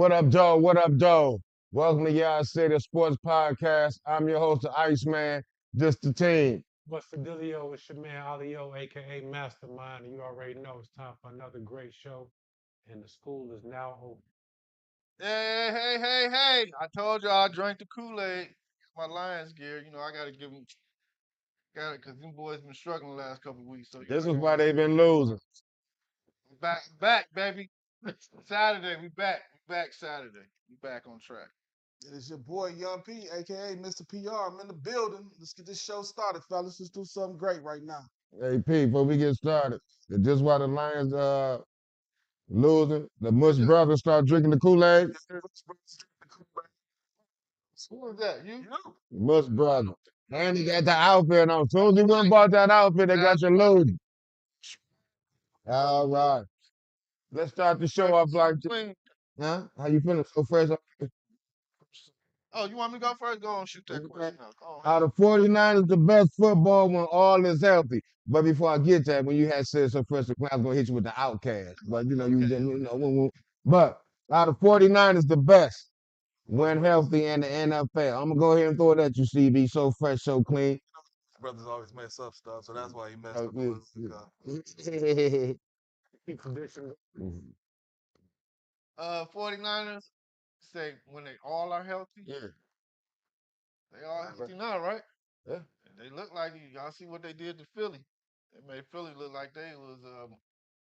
What up, dog? What up, dog? Welcome to Y'all City Sports Podcast. I'm your host, the Iceman. This the team. What's the dealio? It's your man Alio, aka Mastermind, and you already know it's time for another great show. And the school is now open. Hey. I told y'all I drank the Kool-Aid. My Lions gear. I got to give them, got it, because them boys been struggling the last couple of weeks. So, This I is got why they've been losing. back, baby. Saturday, we back. We back Saturday. We back on track. It's your boy Young P, aka Mr. PR. I'm in the building. Let's get this show started, fellas. Let's do something great right now. Hey, P, before we get started, is this why the Lions losing? The Mush brothers start drinking the Kool-Aid? Who is that? You? Mush brothers. And he got the outfit on. As soon as he went and bought that outfit, they got you losing. All right. Let's start the show off like this. Clean. Huh? How you feeling? So fresh? Oh, you want me to go first? Go on, shoot that question out. Go on. Out of 49ers, the best football when all is healthy. But before I get to that, when you had said so fresh, I was going to hit you with the outcast. But, you Okay. didn't, But out of 49ers, the best when healthy in the NFL. I'm going to go ahead and throw it at you, CB. So fresh, so clean. Brothers always mess up stuff, so that's why he messed Oh, up a little yeah. Keep tradition. 49ers say when they all are healthy, Yeah. they all healthy now, right? Yeah. And they look like y'all see what they did to Philly. They made Philly look like they was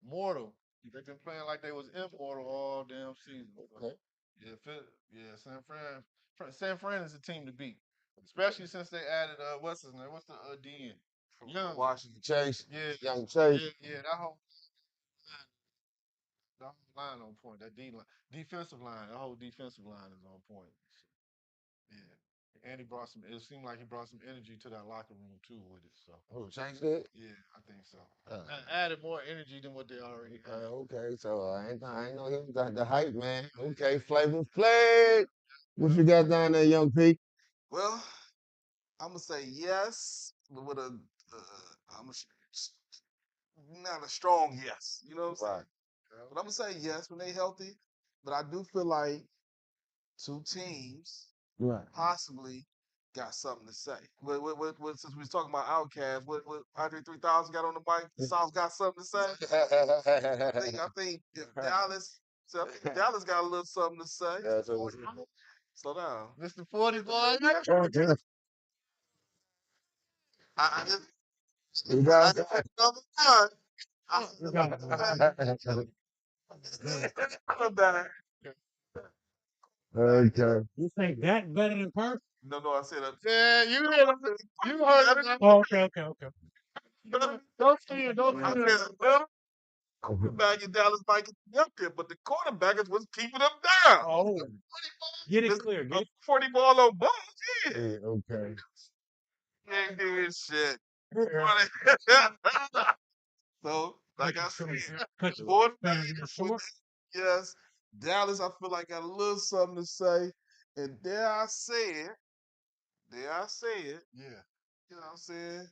mortal. They've been playing like they was immortal all damn season. Okay. Yeah, San Fran is a team to beat, especially since they added what's his name? What's the DN? Young. Washington. Chase. Yeah, Young Chase. yeah. That whole line on point. That defensive line, the whole defensive line is on point. Yeah. And he brought some. It seemed like he brought some energy to that locker room too with it. So Oh, Chase did? yeah, I think so. Uh, Added more energy than what they already had. okay, so I ain't know him got the hype, man. Okay, Flavor Flav. What you got down there, Young P? Well, I'm gonna say yes, but with not a strong yes. You know what I'm saying? Right. But I'm gonna say yes when they healthy. But I do feel like two teams Right. possibly got something to say. Since we was talking about Outcast, what Andre 3000 got on the mic, the South got something to say. I think if Dallas, so I think Dallas got a little something to say. Yeah, so Slow down. Mr. 40 boy. I just you got another time. okay. You think that better than Perk? No, I said Yeah, you heard him. You heard him. Oh, okay. Don't see it. Don't I see said it. well, quarterback in Dallas might get me up there, but the quarterback is what's keeping them down. Oh, get it This clear. Get a it. 40 ball on balls, yeah. Yeah, okay. Ain't doing shit. So, like I said, Cut you. quarterback, Short. yes. Dallas, I feel like got a little something to say. And dare I say it, Yeah. you know what I'm saying?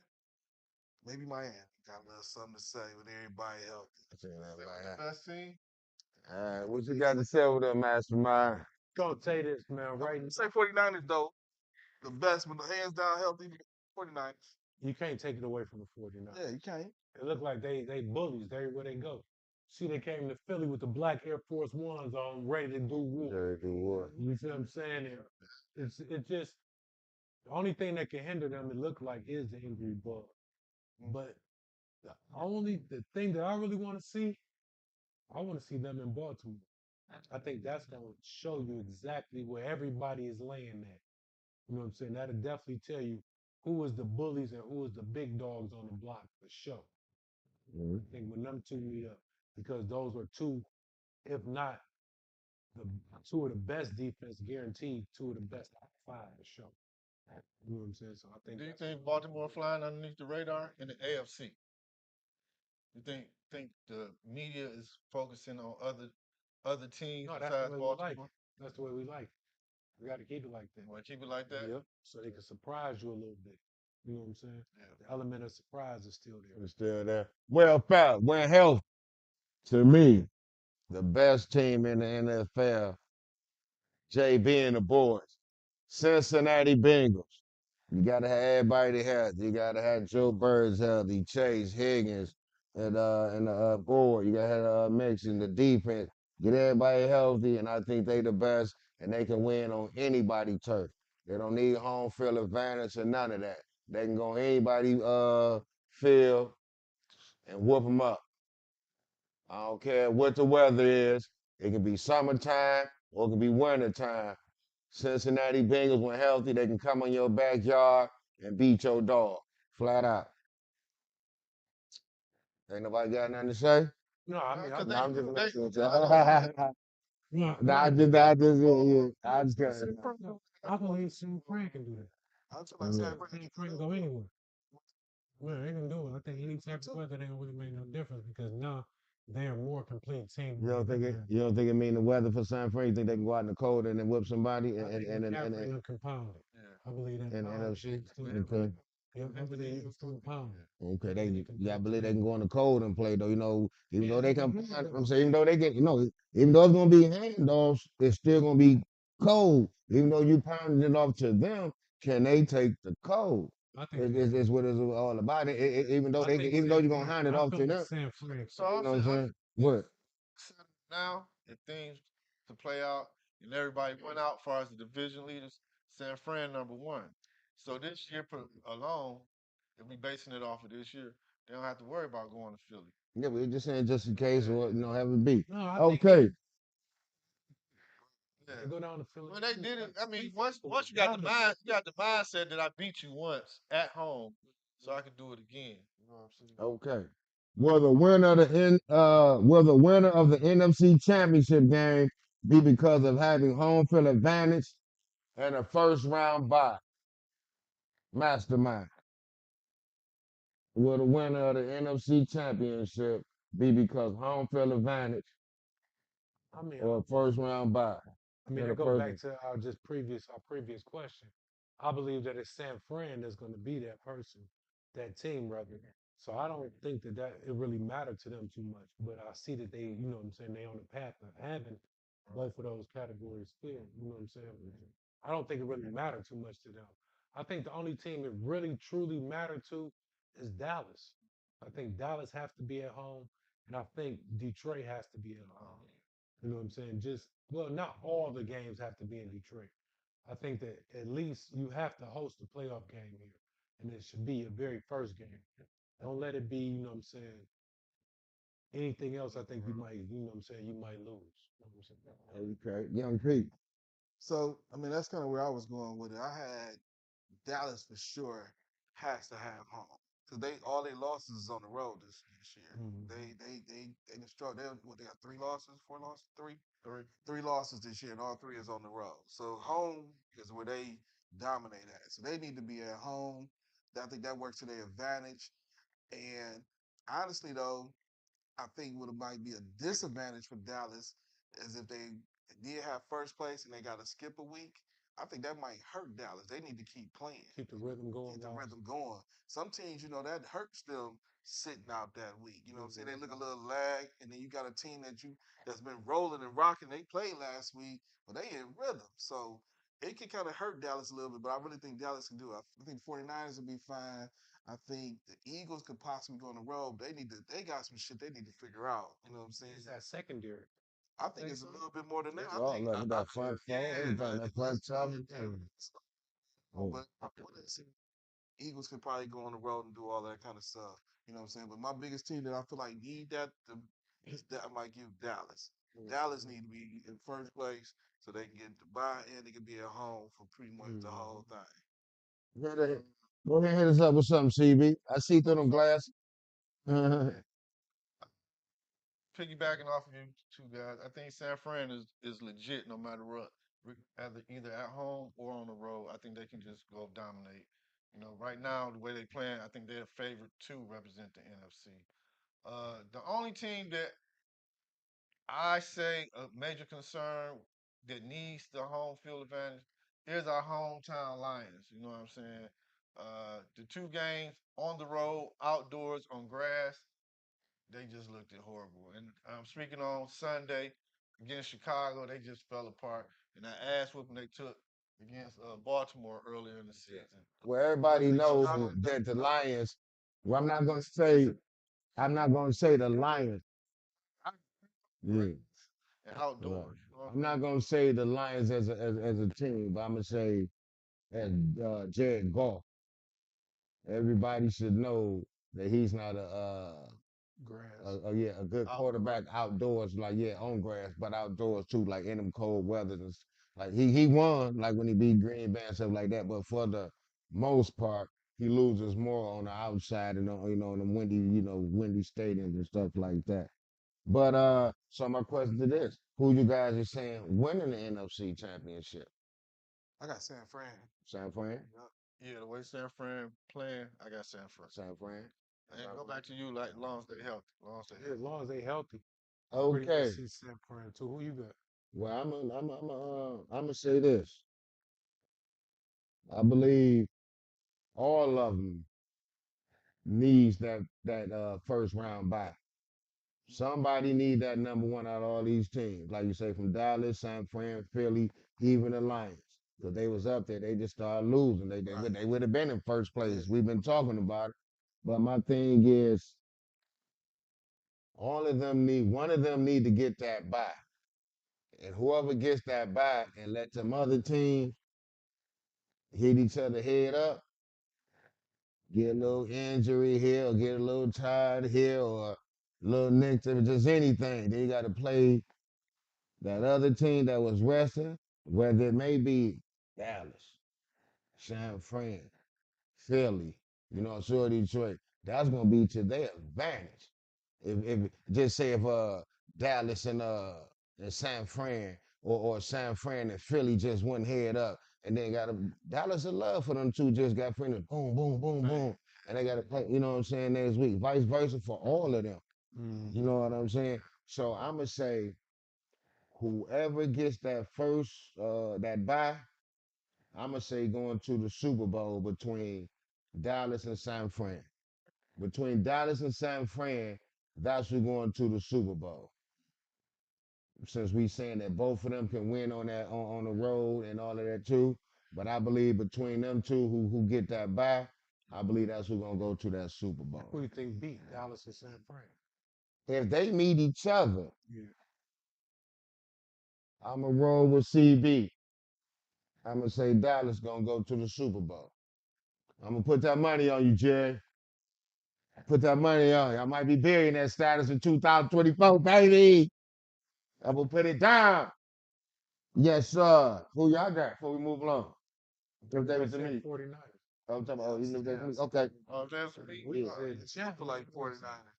Maybe Miami got a little something to say with everybody healthy. Best team. All right, what you got to say with that mastermind? Go say this, man. Right. Say 49ers, though. The best, but the hands down healthy 49ers. You can't take it away from the 49ers. Yeah, you can't. It look like they bullies everywhere they go. See, they came to Philly with the black Air Force Ones on, ready to do war. Very good word. You see what I'm saying? It's just the only thing that can hinder them, it look like, is the injury bug. But the thing that I really want to see, I want to see them in Baltimore. I think that's going to show you exactly where everybody is laying at. You know what I'm saying? That'll definitely tell you who is the bullies and who is the big dogs on the block for sure. Mhm. I think when them two meet up, because those are two, if not the two of the best defense, guaranteed two of the best five for sure. You know what I'm saying? So I think. Do you think Baltimore flying underneath the radar in the AFC? You think the media is focusing on other teams No, that's the besides way we like Baltimore? it. That's the way we like it. We got to keep it like that. Want to keep it like that? Yep. So they can surprise you a little bit. You know what I'm saying? Yeah. The element of surprise is still there. It's still there. Well, fat, when health, to me, the best team in the NFL JB and the boys. Cincinnati Bengals. You gotta have everybody healthy. You gotta have Joe Burrows healthy, Chase, Higgins, and board. You gotta have mix in the defense. Get everybody healthy, and I think they the best, and they can win on anybody turf. They don't need home field advantage or none of that. They can go anybody field and whoop them up. I don't care what the weather is. It can be summertime or it can be wintertime. Cincinnati Bengals, when healthy, they can come on your backyard and beat your dog flat out. Ain't nobody got nothing to say? No, I mean, Cause No, they, I'm just they, messing with you. no, Nah, I no, just, I just, yeah, I just got I believe Sam Frank can do that. I feel like Yeah. San Fran Sam Frank can go anywhere. Yeah, they can do it. I think any type of weather, they don't really make no difference because now they're a more complete team. You than don't they think ever it? have. You don't think it mean the weather for San Fran? You think they can go out in the cold and then whip somebody I think McCaffrey will compound it. yeah. I believe that. in pound NFC? is still- Okay. Yeah, I believe it's still pound it. Okay, They they can yeah, I do it believe they today. can go in the cold and play though. You know, even Yeah, though they they can can, do it. I'm saying even though they get, even though it's gonna be handoffs, it's still gonna be cold. Even though you pounding it off to them, can they take the cold? I think It's, they it's, can. it's what it's all about. Even though I they, think even though San you're gonna Fran. hand it I off feel to like them, San Fran. So you I'm know what I'm saying, saying? What? now, if things to play out and everybody went out as far as the division leaders, San Fran #1. So this year alone, if we basing it off of this year, they don't have to worry about going to Philly. Yeah, we're just saying just in case, Yeah, or yeah, have it be. No, I think Okay, yeah. they go down to Philly. Well, they did it. I mean, once you got the mind, you got the mindset that I beat you once at home, so I can do it again. You know what I'm saying? okay. Will the winner of the NFC Championship game be because of having home field advantage and a first round bye? Mastermind. Will the winner of the NFC Championship be because home field advantage I mean, or a first round bye? I go back to our previous question. I believe that it's San Fran that's going to be that person, that team rather. So I don't think that it really mattered to them too much. But I see that they, you know what I'm saying, they on the path of having both of those categories filled. You know what I'm saying? I don't think it really mattered too much to them. I think the only team it really truly mattered to is Dallas. I think Dallas has to be at home, and I think Detroit has to be at home. You know what I'm saying? Not all the games have to be in Detroit. I think that at least you have to host a playoff game here, and it should be your very first game. Don't let it be, you know what I'm saying? Anything else, I think you might, you know what I'm saying, you might lose. You know what I'm saying? Okay, Young Pete. So, I mean, that's kind of where I was going with it. I had Dallas for sure has to have home because they all their losses is on the road this year. Mhm. They destroyed. They got 3 losses, 4 losses, Three. 3 losses this year, and all 3 is on the road. So home is where they dominate at. So they need to be at home. I think that works to their advantage. And honestly, though, I think what it might be a disadvantage for Dallas is if they did have first place and they got to skip a week. I think that might hurt Dallas. They need to keep playing, Keep the rhythm going. keep the Guys. rhythm going. Some teams, that hurts them sitting out that week. You know what I'm saying? They look a little lag, and then you got a team that's been rolling and rocking. They played last week, but they in rhythm. So it can kind of hurt Dallas a little bit, but I really think Dallas can do it. I think 49ers will be fine. I think the Eagles could possibly go on the road. They got some shit they need to figure out. You know what I'm saying? It's that secondary. I think it's a little bit more than that. Oh, look at that front four, yeah, everything, that front seven. Oh, but I wanna see Eagles could probably go on the road and do all that kind of stuff. You know what I'm saying? But my biggest team that I feel like need is that I might give Dallas. Dallas need to be in first place so they can get the buy-in. They can be at home for pretty much the whole thing. Go ahead and hit us up with something, CB. I see through them glasses. Piggybacking off of you two guys, I think San Fran is legit no matter what. Either at home or on the road. I think they can just go dominate. Right now the way they playing, I think they're favored to represent the NFC. The only team that I say a major concern that needs the home field advantage is our hometown Lions. You know what I'm saying? The 2 games on the road, outdoors on grass, they just looked at horrible. And speaking on Sunday against Chicago, they just fell apart. and that ass whooping they took against Baltimore earlier in the season. Well, everybody They knows showed- that the Lions. Well, I'm not gonna say. I'm not gonna say the Lions. Yeah. and outdoors. I'm not gonna say the Lions as a team, but I'm gonna say as Jared Goff. Everybody should know that he's not Grass. a good quarterback outdoors, like on grass, but outdoors too, like in them cold weathers. Like he won, like when he beat Green Bay and stuff like that. But for the most part, he loses more on the outside and on in the windy stadiums and stuff like that. But so my question to this: who you guys are saying winning the NFC Championship? I got San Fran. San Fran. Yeah, the way San Fran playing, I got San Fran. San Fran. And go back to you, like long as they healthy. As long as they healthy. I pretty much Okay. see San Fran too. Who you got? Well, I'm gonna say this. I believe all of them needs that first round bye. Somebody need that number one out of all these teams, like you say, from Dallas, San Fran, Philly, even the Lions, because they was up there. They just started losing. They would have been in first place. We've been talking about it, but my thing is, one of them need to get that bye, and whoever gets that bye and let them other teams hit each other head up, get a little injury here, or get a little tired here, or a little nicked, or just anything. Then you got to play that other team that was resting, whether it may be Dallas, San Fran, Philly, sure Detroit. That's gonna be to their advantage. If just say if Dallas and San Fran or San Fran and Philly just went head up and then got a Dallas of love for them two just got friendly, boom, boom, boom, boom. And they gotta play, what I'm saying, next week. Vice versa for all of them. You know what I'm saying? So I'ma say whoever gets that first that bye, I'ma say going to the Super Bowl between Dallas and San Fran. Between Dallas and San Fran, that's who going to the Super Bowl. Since we saying that both of them can win on that on the road and all of that too. But I believe between them two who get that bye, I believe that's who gonna go to that Super Bowl. Who do you think beat Dallas and San Fran? If they meet each other, Yeah. I'ma roll with CB. I'ma say Dallas gonna go to the Super Bowl. I'm gonna put that money on you, Jerry. Put that money on you. I might be burying that status in 2024, baby. I'm gonna put it down. Yes, sir. Who y'all got before we move along? If they I was to said me. 49ers. I'm talking about, you know, that's me. Okay. Oh, that's me. We Yeah. said I feel like 49ers.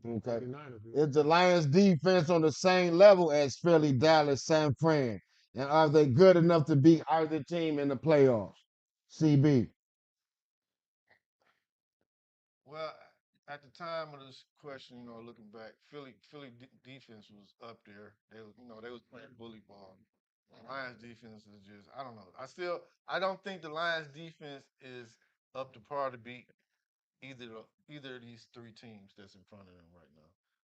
Okay. 49ers. Is the Lions defense on the same level as Philly, Dallas, San Fran? And are they good enough to beat either team in the playoffs? CB. Well, at the time of this question, looking back, Philly defense was up there. They was playing bully ball. Lions defense is just, I don't know. I don't think the Lions defense is up to par to beat either of these three teams that's in front of them right now.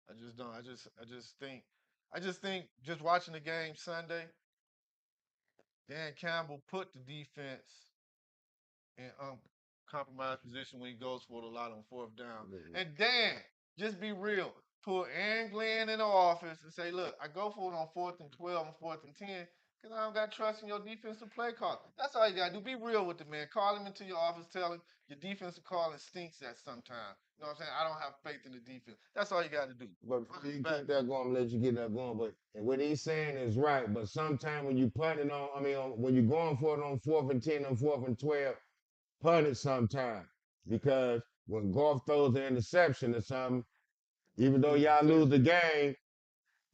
I just don't. I just think just watching the game Sunday, Dan Campbell put the defense in uncompromised position when he goes for it a lot on fourth down. And Dan, just be real. Put Aaron Glenn in the office and say, look, I go for it on 4th and 12 and 4th and 10 because I don't got trust in your defensive play call. That's all you got to do. Be real with the man. Call him into your office. Tell him your defensive calling stinks at some time. You know what I'm saying? I don't have faith in the defense. That's all you got to do. But before you keep that going, I'm gonna let you get that going. But and what he's saying is right. But sometimes when you punt it when you're going for it on 4th and 10 and 4th and 12, punt it sometime. Because when Golf throws an interception or something, even though y'all lose the game,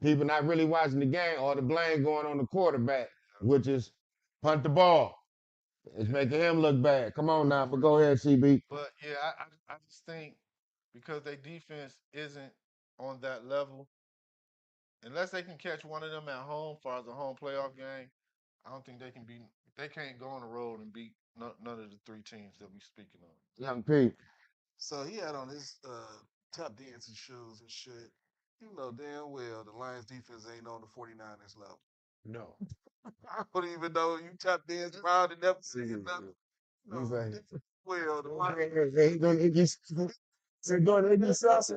people not really watching the game, all the blame going on the quarterback, which is punt the ball. It's making him look bad. Come on now, but go ahead, CB. But yeah, I just think because their defense isn't on that level, unless they can catch one of them at home, as far as a home playoff game, I don't think they can beat. They can't go on the road and beat none of the three teams that we speaking of. Young Pete. So he had on his tap dancing shoes and shit. You know damn well the Lions defense ain't on the 49ers level. No. I don't even know you tapped in around and never seen nothing. No, Exactly. different. Well, the one They doing it just they're doing it themselves.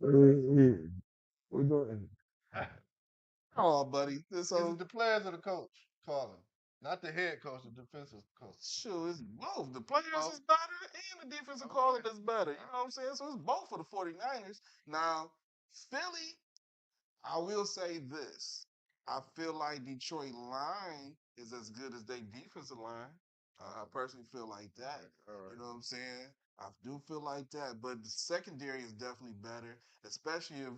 We're doing oh, buddy. This Is it whole the players or the coach calling? Not the head coach, the defensive coach. shoot is both. The players Oh. is better and the defensive Okay. calling is better. You know what I'm saying? So it's both for the 49ers. Now, Philly, I will say this. I feel like Detroit line is as good as their defensive line. I personally feel like that. All right. You know what I'm saying? I do feel like that, but the secondary is definitely better, especially if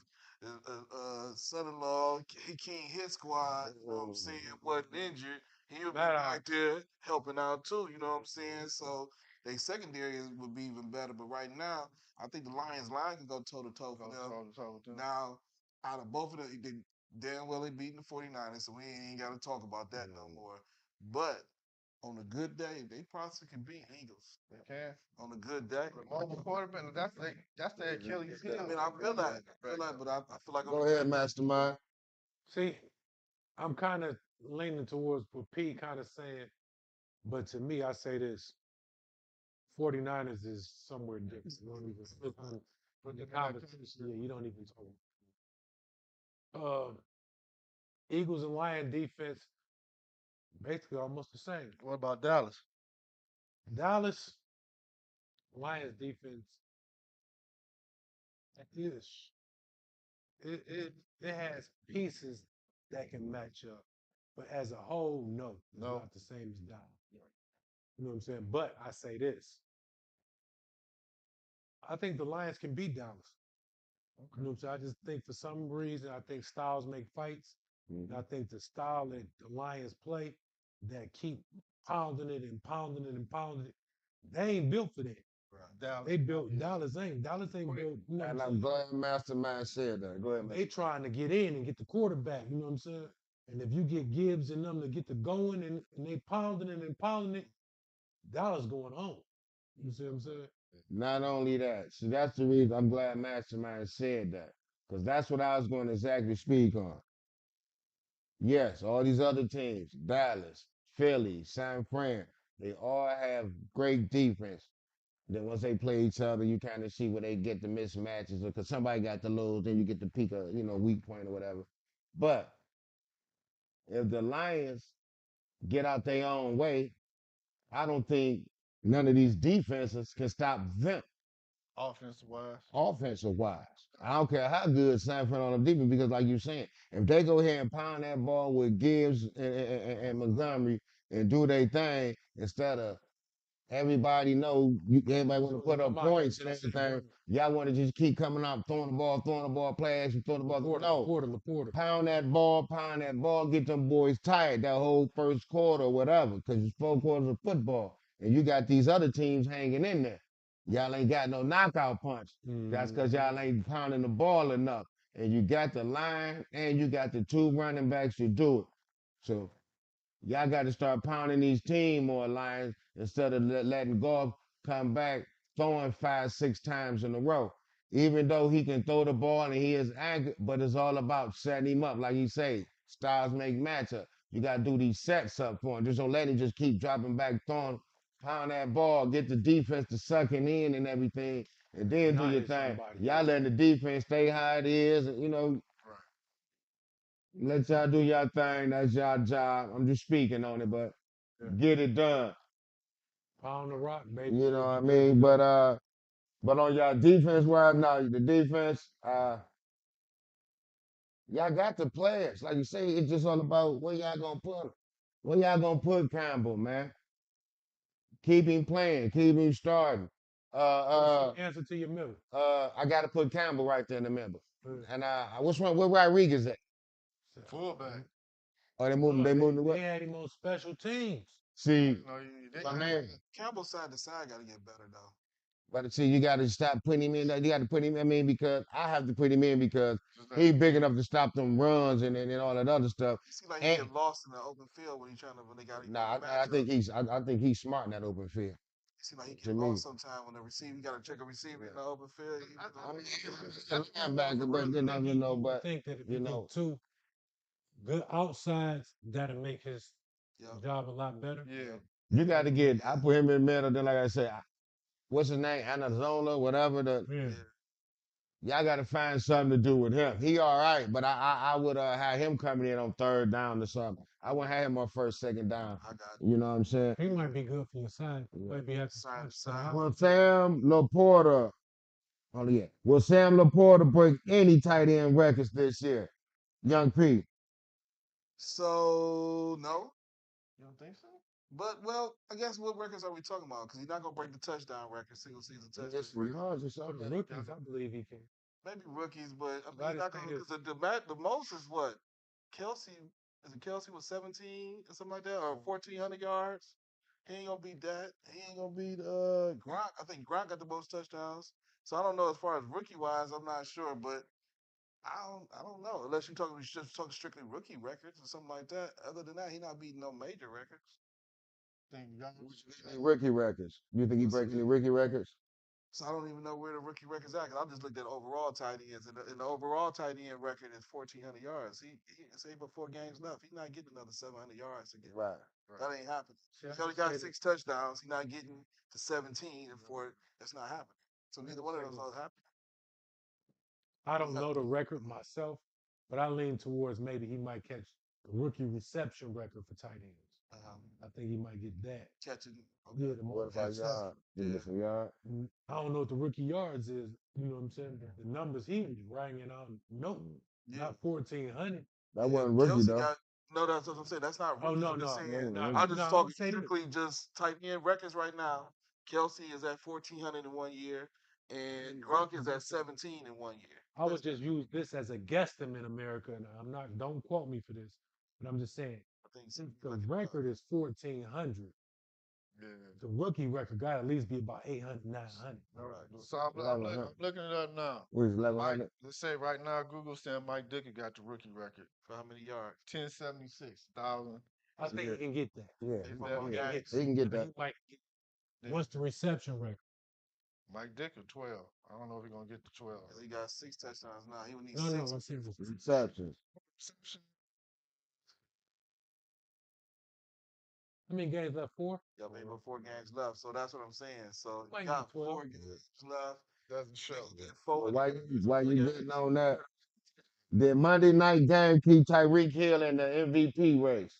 son-in-law he can't hit squad. You know what I'm saying? Wasn't injured, he'll be That back there helping out too. You know what I'm saying? So they secondary would be even better. But right now, I think the Lions line can go toe to toe for them. Toe with them. Now, out of both of them, they damn well they beating the 49ers, so we ain't got to talk about that no more. But on a good day, they possibly can beat Eagles. They can. On a good day. The mobile quarterback, that's their Achilles heel. I mean, I feel that. But I feel like Go ahead, Mastermind. See, I'm kind of leaning towards what P kind of saying, but to me, I say this: 49ers is somewhere different. You don't even put the conversation. Yeah, you don't even talk. Eagles and Lion defense basically almost the same. What about Dallas? Dallas Lions defense is it has pieces that can match up, but as a whole, no, it's No. not the same as Dallas. You know what I'm saying? But I say this: I think the Lions can beat Dallas. You know what I'm saying? I just think for some reason, I think styles make fights. And I think the style that the Lions play, that keep pounding it and pounding it and pounding it, they ain't built for that. Dallas. They built Dallas ain't built. You know what And I'm I'm saying? glad Mastermind said that. Go ahead, They trying to get in and get the quarterback. You know what I'm saying? And if you get Gibbs and them to get the going and they pounding it and pounding it, Dallas going home. You see what I'm saying? Not only that, so that's the reason I'm glad Mastermind said that. Because that's what I was going to exactly speak on. Yes, all these other teams, Dallas, Philly, San Fran, they all have great defense. Then once they play each other, you kind of see where they get the mismatches, because somebody got the lows, then you get the peak of, weak point or whatever. But if the Lions get out their own way, I don't think none of these defenses can stop them Offensive wise. offensive wise. I don't care how good San Fran on the defense, because like you're saying, if they go ahead and pound that ball with Gibbs and Montgomery and do their thing instead of everybody everybody want to put up points and everything. Y'all want to just keep coming up, throwing the ball, play action, throwing the ball. Laporta. Pound that ball, get them boys tired that whole first quarter or whatever, because it's 4 quarters of football. And you got these other teams hanging in there. Y'all ain't got no knockout punch. That's because y'all ain't pounding the ball enough. And you got the line and you got the 2 running backs to do it. So y'all got to start pounding these team more lines instead of letting Goff come back throwing 5, 6 times in a row. Even though he can throw the ball and he is accurate, but it's all about setting him up. Like you say, styles make matchup. You got to do these sets up for him. Just don't let him just keep dropping back, throwing, pound that ball, get the defense to sucking in and everything, and then do your thing. Y'all letting the defense stay how it is, and, let y'all do your thing. That's y'all job. I'm just speaking on it, but get it done. Pound the rock, baby. You know what I mean? But on y'all defense wise, now the defense, y'all got the players. Like you say, it's just all about where y'all gonna put him. Where y'all gonna put Campbell, man? Keep him playing, keep him starting. Answer to your middle. I gotta put Campbell right there in the middle. And which one? Where Rodriguez at? Fullback. Oh, they moved him to what? They had him on special teams. See, No, my man. Campbell side to side got to get better though. But see, you got to stop putting him in. You got to put him. I mean, because I have to put him in because he's big enough to stop them runs and all that other stuff. It seems like he get lost in the open field when they got. Nah, I think he's smart in that open field. It seems like he To get me. lost sometimes when the receiver. You got to check a receiver in the open field. I mean, it's a linebacker, but you never know. I But think that if you you know, get two good outsides, that'll make his Yeah. job a lot better. Yeah. you got to get. I put him in the middle. Then, like I said, what's his name? Anazola, whatever. Yeah. Y'all got to find something to do with him. He all right, but I would have him coming in on third down or something. I wouldn't have him on first, second down. I got You know what I'm saying? He might be good for your side. Yeah. Might be have to Side to switch to the side. out. Will Sam Laporta, will Sam Laporta break any tight end records this year? Young P. So no, You don't think so? but well, I guess what records are we talking about? Because he's not gonna break the touchdown record, single season touchdown. It's yards or For the something. rookies, I believe he can. Maybe rookies, but I mean, I he's not just gonna think because the most is what Kelsey is it Kelsey was 17 or something like that, or 1,400 yards. He ain't gonna beat that. He ain't gonna beat Gronk. I think Gronk got the most touchdowns. So I don't know as far as rookie wise. I'm not sure, but I don't know unless you're just talking strictly rookie records or something like that. Other than that, he not beating no major records. Think y'all Any rookie records? You think he break any rookie records? So I don't even know where the rookie records at. 'Cause I just looked at overall tight ends, and the overall tight end record is 1,400 yards. He say but 4 games left. He's not getting another 700 yards to get. Right. That ain't happening. See, I He only just got say that- 6 touchdowns. He's not getting to 17 and 4. That's not happening. So neither one of those are happening. I don't know the record myself, but I lean towards maybe he might catch the rookie reception record for tight ends. I think he might get that. Catching. Yeah, the What most about reception. yard? You get some yard? I don't know what the rookie yards is. You know what I'm saying? The numbers he was ringing out. No, Yeah. not 1,400. That wasn't rookie Kelsey though. no, that's what I'm saying. That's not Oh rookie. no, I'm just no, saying. no, I'm just no, talking say this. strictly just tight end records right now. Kelsey is at 1,400 in 1 year, and Gronk is at 17 in 1 year. I would just use this as a guesstimate in America, and I'm not. Don't quote me for this, but I'm just saying. I think Since the record is 1,400, Yeah. the rookie record got to at least be about 800, 900. So I'm looking it up now. Where's Mike, 1100? let's say right now, Google saying Mike Dicker got the rookie record. For how many yards? 1076,000. I think he can get that. Yeah. He He can get that. He might get. Yeah. What's the reception record? Mike Dicker 12. I don't know if he's gonna get to 12. He got 6 touchdowns now. He would need No, 6. I'm saying Receptions. Reception. how many games left? 4. Yeah, maybe about 4 games left. So that's what I'm saying. So Might you get got 12. 4 games left. Doesn't show. Why you getting on that? Did Monday night game keep Tyreek Hill in the MVP race?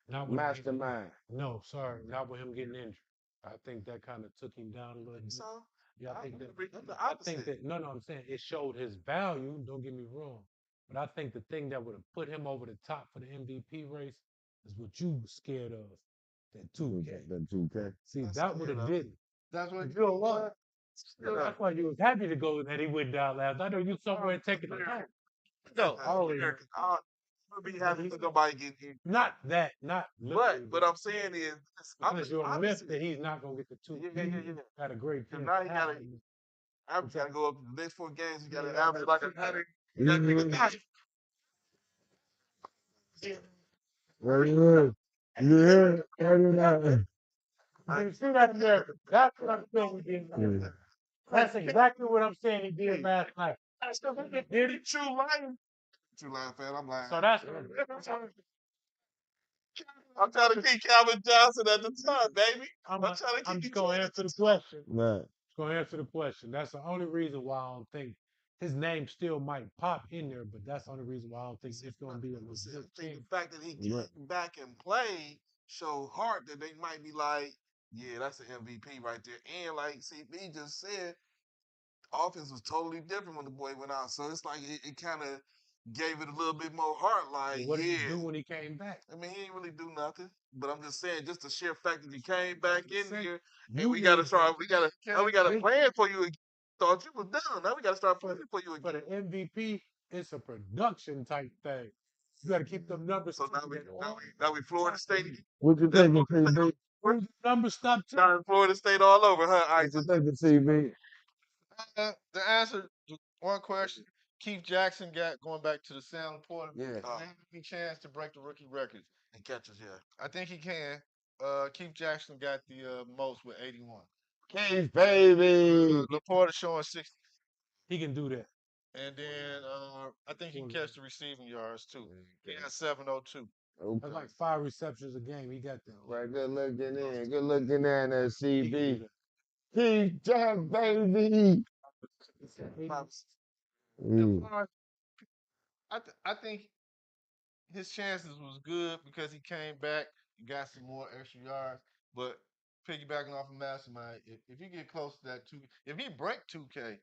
Not with Mastermind. No, sorry, not with him getting injured. I think that kind of took him down a little bit. So Yeah, I think that. the I opposite. think that. No, I'm saying it showed his value. Don't get me wrong, but I think the thing that would have put him over the top for the MVP race is what you were scared of. That 2K. That 2K. See, That's that would scared have of. did it. That's what You know what? That's why you was happy to go that he went down last. I know you somewhere taking the home. No, always. I would be happy if nobody get injured. Not that, not literally, But what I'm saying is, I'm because the you're a myth that opposite. he's not gonna get the 2. Yeah. Had a great And chance. now to he gotta- have it. Average got to go up the next 4 games. You got to average like 100. You see that America? That's what I'm saying he did last night. That's exactly what I'm saying he did last night. Did he? True Lion. True Lion fan. I'm lying. So that's I'm trying to keep Calvin Johnson at the top, baby. I'm trying to keep just you gonna Jordan answer the at question. Right. Just gonna answer the question. That's the only reason why I don't think his name still might pop in there, but that's the only reason why I don't think it's gonna be a I legit think team. the fact that he came back and played showed heart that they might be like, yeah, that's an MVP right there. And like CB just said, offense was totally different when the boy went out. So it's like it kind of gave it a little bit more heart. Like, What did he yeah. do when he came back? I mean, he didn't really do nothing. But I'm just saying, just the sheer fact that he came back in here, and You we gotta need start. We gotta plan for you again. Thought you was done. Now we gotta start planning for you for again. the MVP. It's a production type thing. You got to keep them numbers. So now we Florida State. What you thinking, CB? Where the numbers stop too. Now Florida State all over, huh? What you thinking, CB? The answer to one question, Keith Jackson got going back to the Sam Laporta. Yeah. Any chance to break the rookie records? And catches, yeah. I think he can. Keith Jackson got the most with 81. Keith, baby. Laporta showing 60. He can do that. And then I think he can catch the receiving yards too. He Okay. got 702. That's Okay. like 5 receptions a game. He got that. Right, good looking in. Good looking in at He can do CB. that. Keith Jack, baby. And I think his chances was good because he came back and got some more extra yards. But piggybacking off of Mastermind, if you get close to that if he break 2K,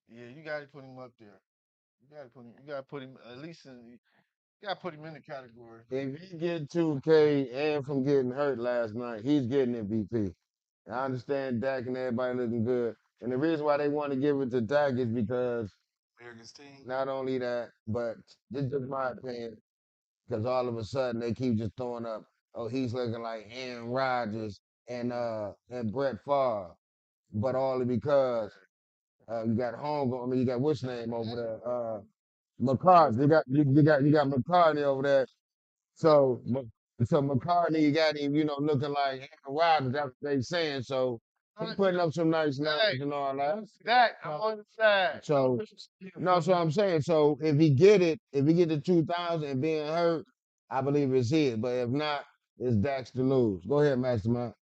yeah, you got to put him up there. You got to put him at least in. You got to put him in the category. If he get 2K and from getting hurt last night, he's getting MVP. I understand Dak and everybody looking good. And the reason why they want to give it to Dak is because America's team. not only that, but this is just my opinion, because all of a sudden they keep just throwing up, oh, he's looking like Aaron Rodgers and Brett Favre. But all because you got you got what's name over there? McCartney. You got McCartney over there. So McCartney, you got him, looking like Aaron Rodgers. That's what they saying. So he's putting up some nice numbers and all that. Dak, I'm on the side. So no, so I'm saying. So if he get the 2,000 and being hurt, I believe it's his. But if not, it's Dax to lose. Go ahead, Mastermind.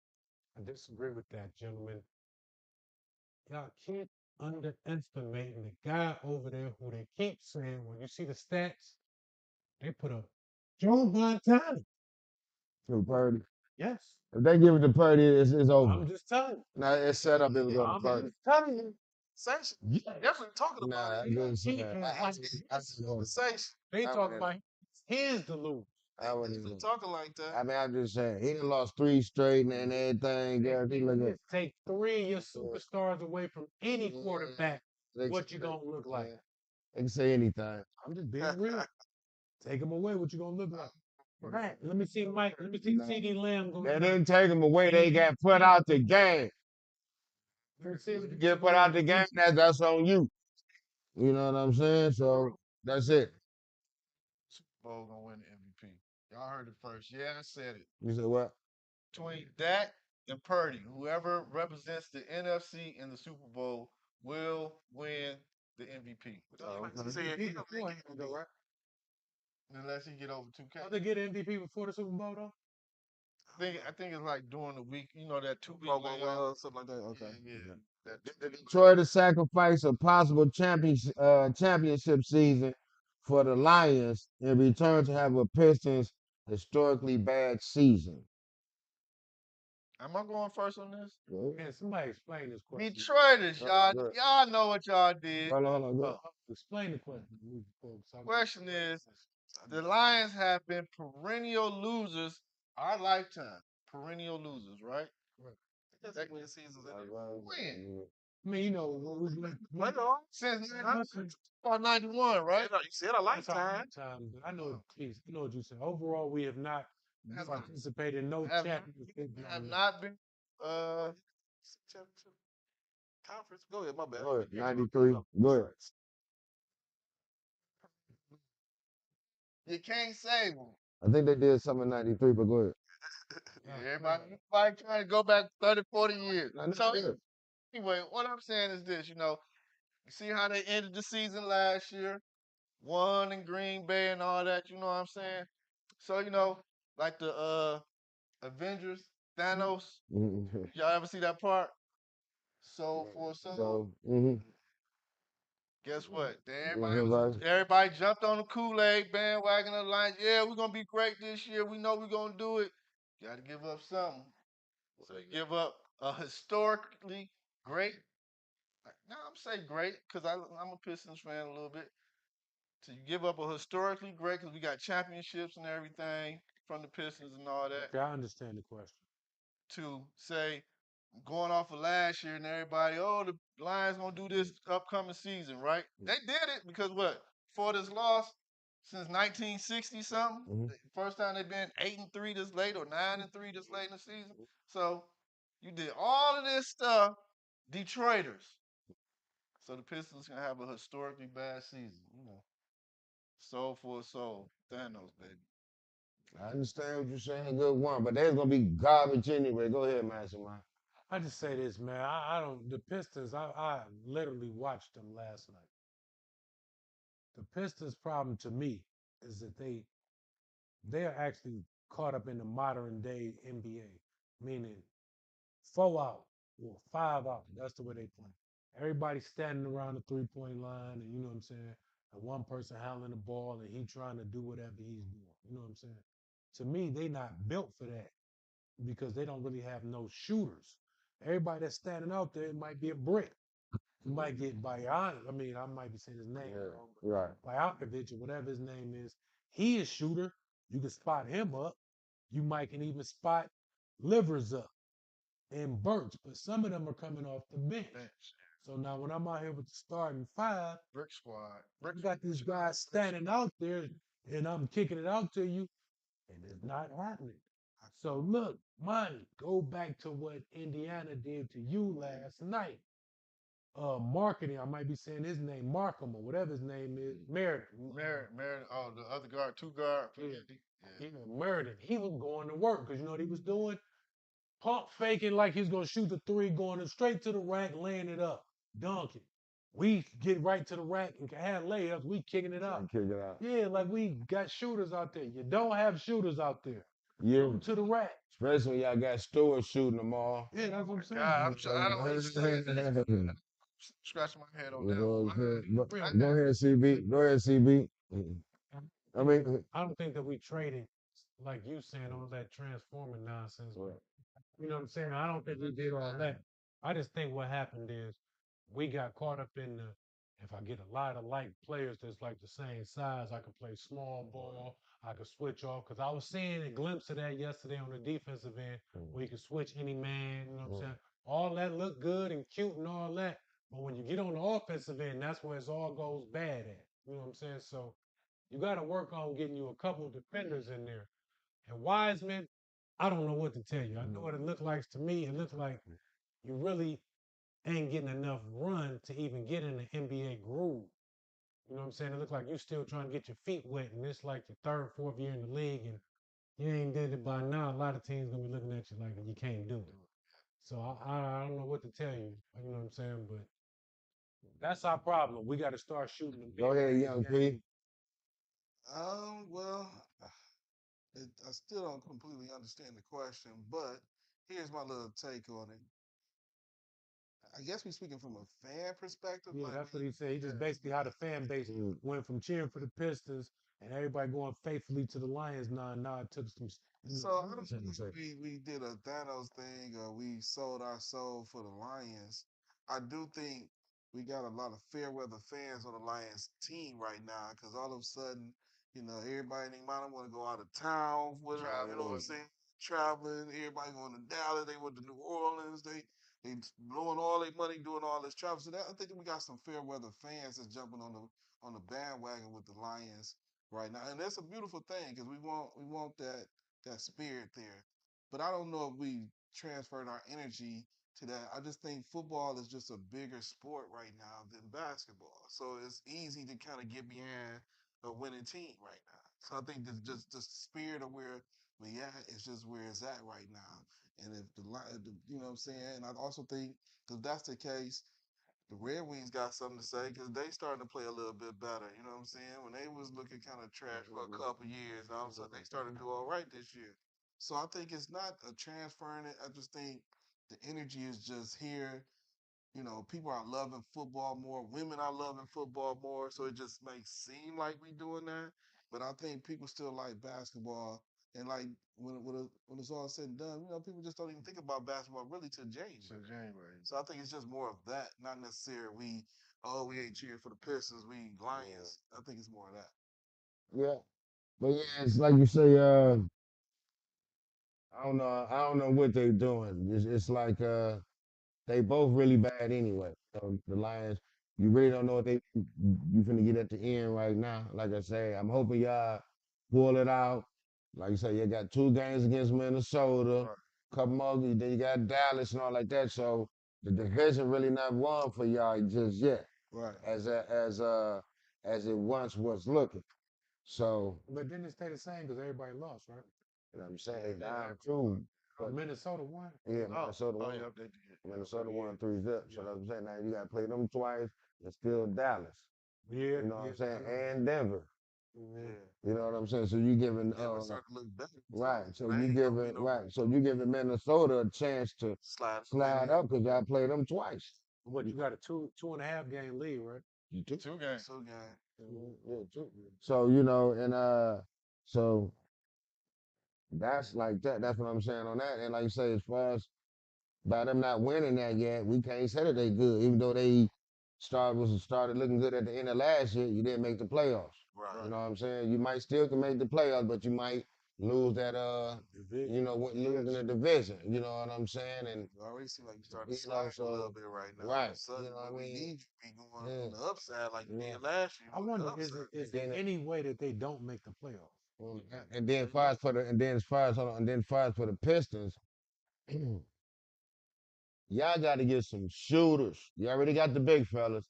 I disagree with that, gentlemen. Y'all keep underestimating the guy over there who they keep saying when you see the stats, they put up Joe Montana. To Purdy. Yes. If they give it to Purdy, it's over. I'm just telling you. Now it's set up. It was going to I'm Purdy. just telling you. Conversation. Definitely talking Nah, about I it. didn't say He that. is I said, Conversation. They I talking wouldn't- about his to lose. I wouldn't Definitely even- talking like that. I mean, I'm just saying, he done lost 3 straight and everything. Yeah, he look at Take 3 of your superstars away from any quarterback. What you gonna look like? They can say anything. I'm just being real. Take them away. What you gonna look like? Right. Let me see Mike. Let me see CD Lamb go. They didn't take him away. They got put out the game. Get put out the game, that's on you. You know what I'm saying? So that's it. Super Bowl gonna win the MVP. Y'all heard it first. Yeah, I said it. You said what? Between Dak and Purdy, whoever represents the NFC in the Super Bowl will win the MVP. Unless he get over 2K. Don't they get MVP before the Super Bowl though? I think it's like during the week, that 2 week Pro Bowl layoff. something like that. Okay. Yeah. That The Detroit to sacrifice a possible championship season for the Lions in return to have a Pistons historically bad season. Am I going first on this? Man, somebody explain this question. Detroiters, y'all. Good. Y'all know what y'all did. Hold on, go. Explain the question. Question is, the Lions have been perennial losers our lifetime. Perennial losers, right? That's when the season's When? I mean, what was like Since about 91, right? You said a lifetime. But I know, please, I know what you said. Overall, we have not participated in no Have- championship. Have not been. Conference. Go ahead, my bad. Go ahead. 93. Go ahead. You can't save them. I think they did something in 93, but go ahead. Everybody trying to go back 30, 40 years. I know So it is. anyway, what I'm saying is this, you see how they ended the season last year? Won in Green Bay and all that, you know what I'm saying? So, like the Avengers, Thanos, y'all ever see that part? So for So, guess what? Everybody- Everybody jumped on the Kool-Aid bandwagon of the Lions. Yeah, we're gonna be great this year. We know we're gonna do it. Gotta give up something. So you give up a historically great. Now I'm saying great because I'm a Pistons fan a little bit. So you give up a historically great because we got championships and everything from the Pistons and all that. Okay, I understand the question. To say going off of last year and everybody, the Lions gonna do this upcoming season, right? They did it because what? Before this loss, since 1960 something, first time they've been 8-3 this late or 9-3 this late in the season. So you did all of this stuff, Detroiters. So the Pistons gonna have a historically bad season, Soul for a soul, Thanos, baby. I understand what you're saying. Good one, but there's gonna be garbage anyway. Go ahead, Mastermind. I just say this, man. I don't. The Pistons. I literally watched them last night. The Pistons' problem to me is that they are actually caught up in the modern day NBA, meaning 4 out or 5 out. That's the way they play. Everybody's standing around the 3-point line, and you know what I'm saying. And one person handling the ball, and he trying to do whatever he's doing. You know what I'm saying. To me, they not built for that because they don't really have no shooters. Everybody that's standing out there, it might be a brick. You might get Bayan. I mean, I might be saying his name wrong, Right. but Bayankovic or whatever his name is. He is shooter. You can spot him up. You might can even spot Livers up and Burks, but some of them are coming off the bench. So now when I'm out here with the starting five, Brick squad. I got these guys standing out there and I'm kicking it out to you, and it's not happening. So look, Monty, go back to what Indiana did to you last night. Marketing, I might be saying his name, Markham or whatever his name is, Meriden. Merritt, oh, the other guard, two guard. Yeah. Yeah. Meriden. He was going to work because you know what he was doing? Pump faking like he's gonna shoot the three, going straight to the rack, laying it up, dunking. We get right to the rack and can have layups. We kicking it out. Kick it out. Yeah, like we got shooters out there. You don't have shooters out there. Yeah. Go to the rack. Especially when y'all got Stewart shooting them all. Yeah, that's what I'm saying. God, I don't understand that. Scratching my head on that. Go ahead, CB. Go ahead, CB. I mean, I don't think that we traded, like you saying, all that transforming nonsense. You know what I'm saying? I don't think we did all that. I just think what happened is we got caught up in the, if I get a lot of like players that's like the same size, I can play small ball, I can switch off. Because I was seeing a glimpse of that yesterday on the defensive end where you can switch any man, you know what I'm saying? All that looked good and cute and all that. But when you get on the offensive end, that's where it all goes bad at. You know what I'm saying? So you got to work on getting you a couple of defenders in there. And Wiseman, I don't know what to tell you. I know what it looked like to me. It looked like you really ain't getting enough run to even get in the NBA groove. You know what I'm saying? It looked like you're still trying to get your feet wet, and it's like your third, fourth year in the league, and you ain't did it by now. A lot of teams gonna be looking at you like you can't do it. So I don't know what to tell you. You know what I'm saying? But that's our problem. We got to start shooting them. go ahead, Young P. Well, I still don't completely understand the question, but here's my little take on it. I guess we're speaking from a fan perspective. Yeah, like that's we- what he said. He just basically how the fan base went from cheering for the Pistons and everybody going faithfully to the Lions. Now it took some. So I don't think we did a Thanos thing or we sold our soul for the Lions. I do think we got a lot of fair weather fans on the Lions team right now because all of a sudden, everybody in their mind want to go out of town with them, you know what I'm saying? Traveling, everybody going to Dallas, they went to New Orleans, they blowing all their money doing all this travel. So I think we got some fair weather fans that's jumping on the bandwagon with the Lions right now, and that's a beautiful thing because we want that spirit there. But I don't know if we transferred our energy to that. I just think football is just a bigger sport right now than basketball. So it's easy to kind of get behind a winning team right now. So I think just the spirit of where we at is just where it's at right now. And if you know what I'm saying? And I also think if that's the case, the Red Wings got something to say because they starting to play a little bit better. You know what I'm saying? When they was looking kind of trash for a couple years, all of a sudden they started to do all right this year. So I think it's not a transferring it. I just think the energy is just here. People are loving football more. Women are loving football more. So it just makes seem like we doing that. But I think people still like basketball. And like when it's all said and done, people just don't even think about basketball really till January. So I think it's just more of that, not necessarily we ain't cheering for the Pistons, we Lions. I think it's more of that. Yeah. But yeah, it's like you say, I don't know what they doing. It's like they both really bad anyway. The Lions, you really don't know what you finna get at the end right now. Like I say, I'm hoping y'all pull it out. Like you say, you got 2 games against Minnesota, couple more, then you got Dallas and all like that. So the division really not won for y'all just yet, Right. as it once was looking. So But then it stay the same because everybody lost, right? you know what I'm saying? Down too. Minnesota won. Yeah, Oh, Minnesota won. yeah, they did. Minnesota Yeah. won 3-0. So that's what I'm saying. Now you got to play them twice. It's still Dallas. Yeah, You know what I'm I saying? know. And Denver. Yeah. You know what I'm saying? So you giving Denver started to look better. right. So They you ain't gonna be giving no right. So you giving Minnesota a chance to slide up because y'all played them twice. What you got a 2.5 game lead, right? You too. 2 games. So game. Yeah, too. So you know, and so that's like that. That's what I'm saying on that. And like you say, as far as by them not winning that yet, we can't say that they good. Even though they started looking good at the end of last year, you didn't make the playoffs. Right. You know what I'm saying? You might still can make the playoffs, but you might lose that you know, losing the division. You know what I'm saying? And You already seem like you started you to know, slide a little bit right now. right. All of a sudden, You know what I we mean? need you to be going Yeah. on the upside like you Yeah. did last year. I on the wonder, upside. is there any way that they don't make the playoffs? And then as far as for the Pistons, y'all got to get some shooters. You already got the big fellas.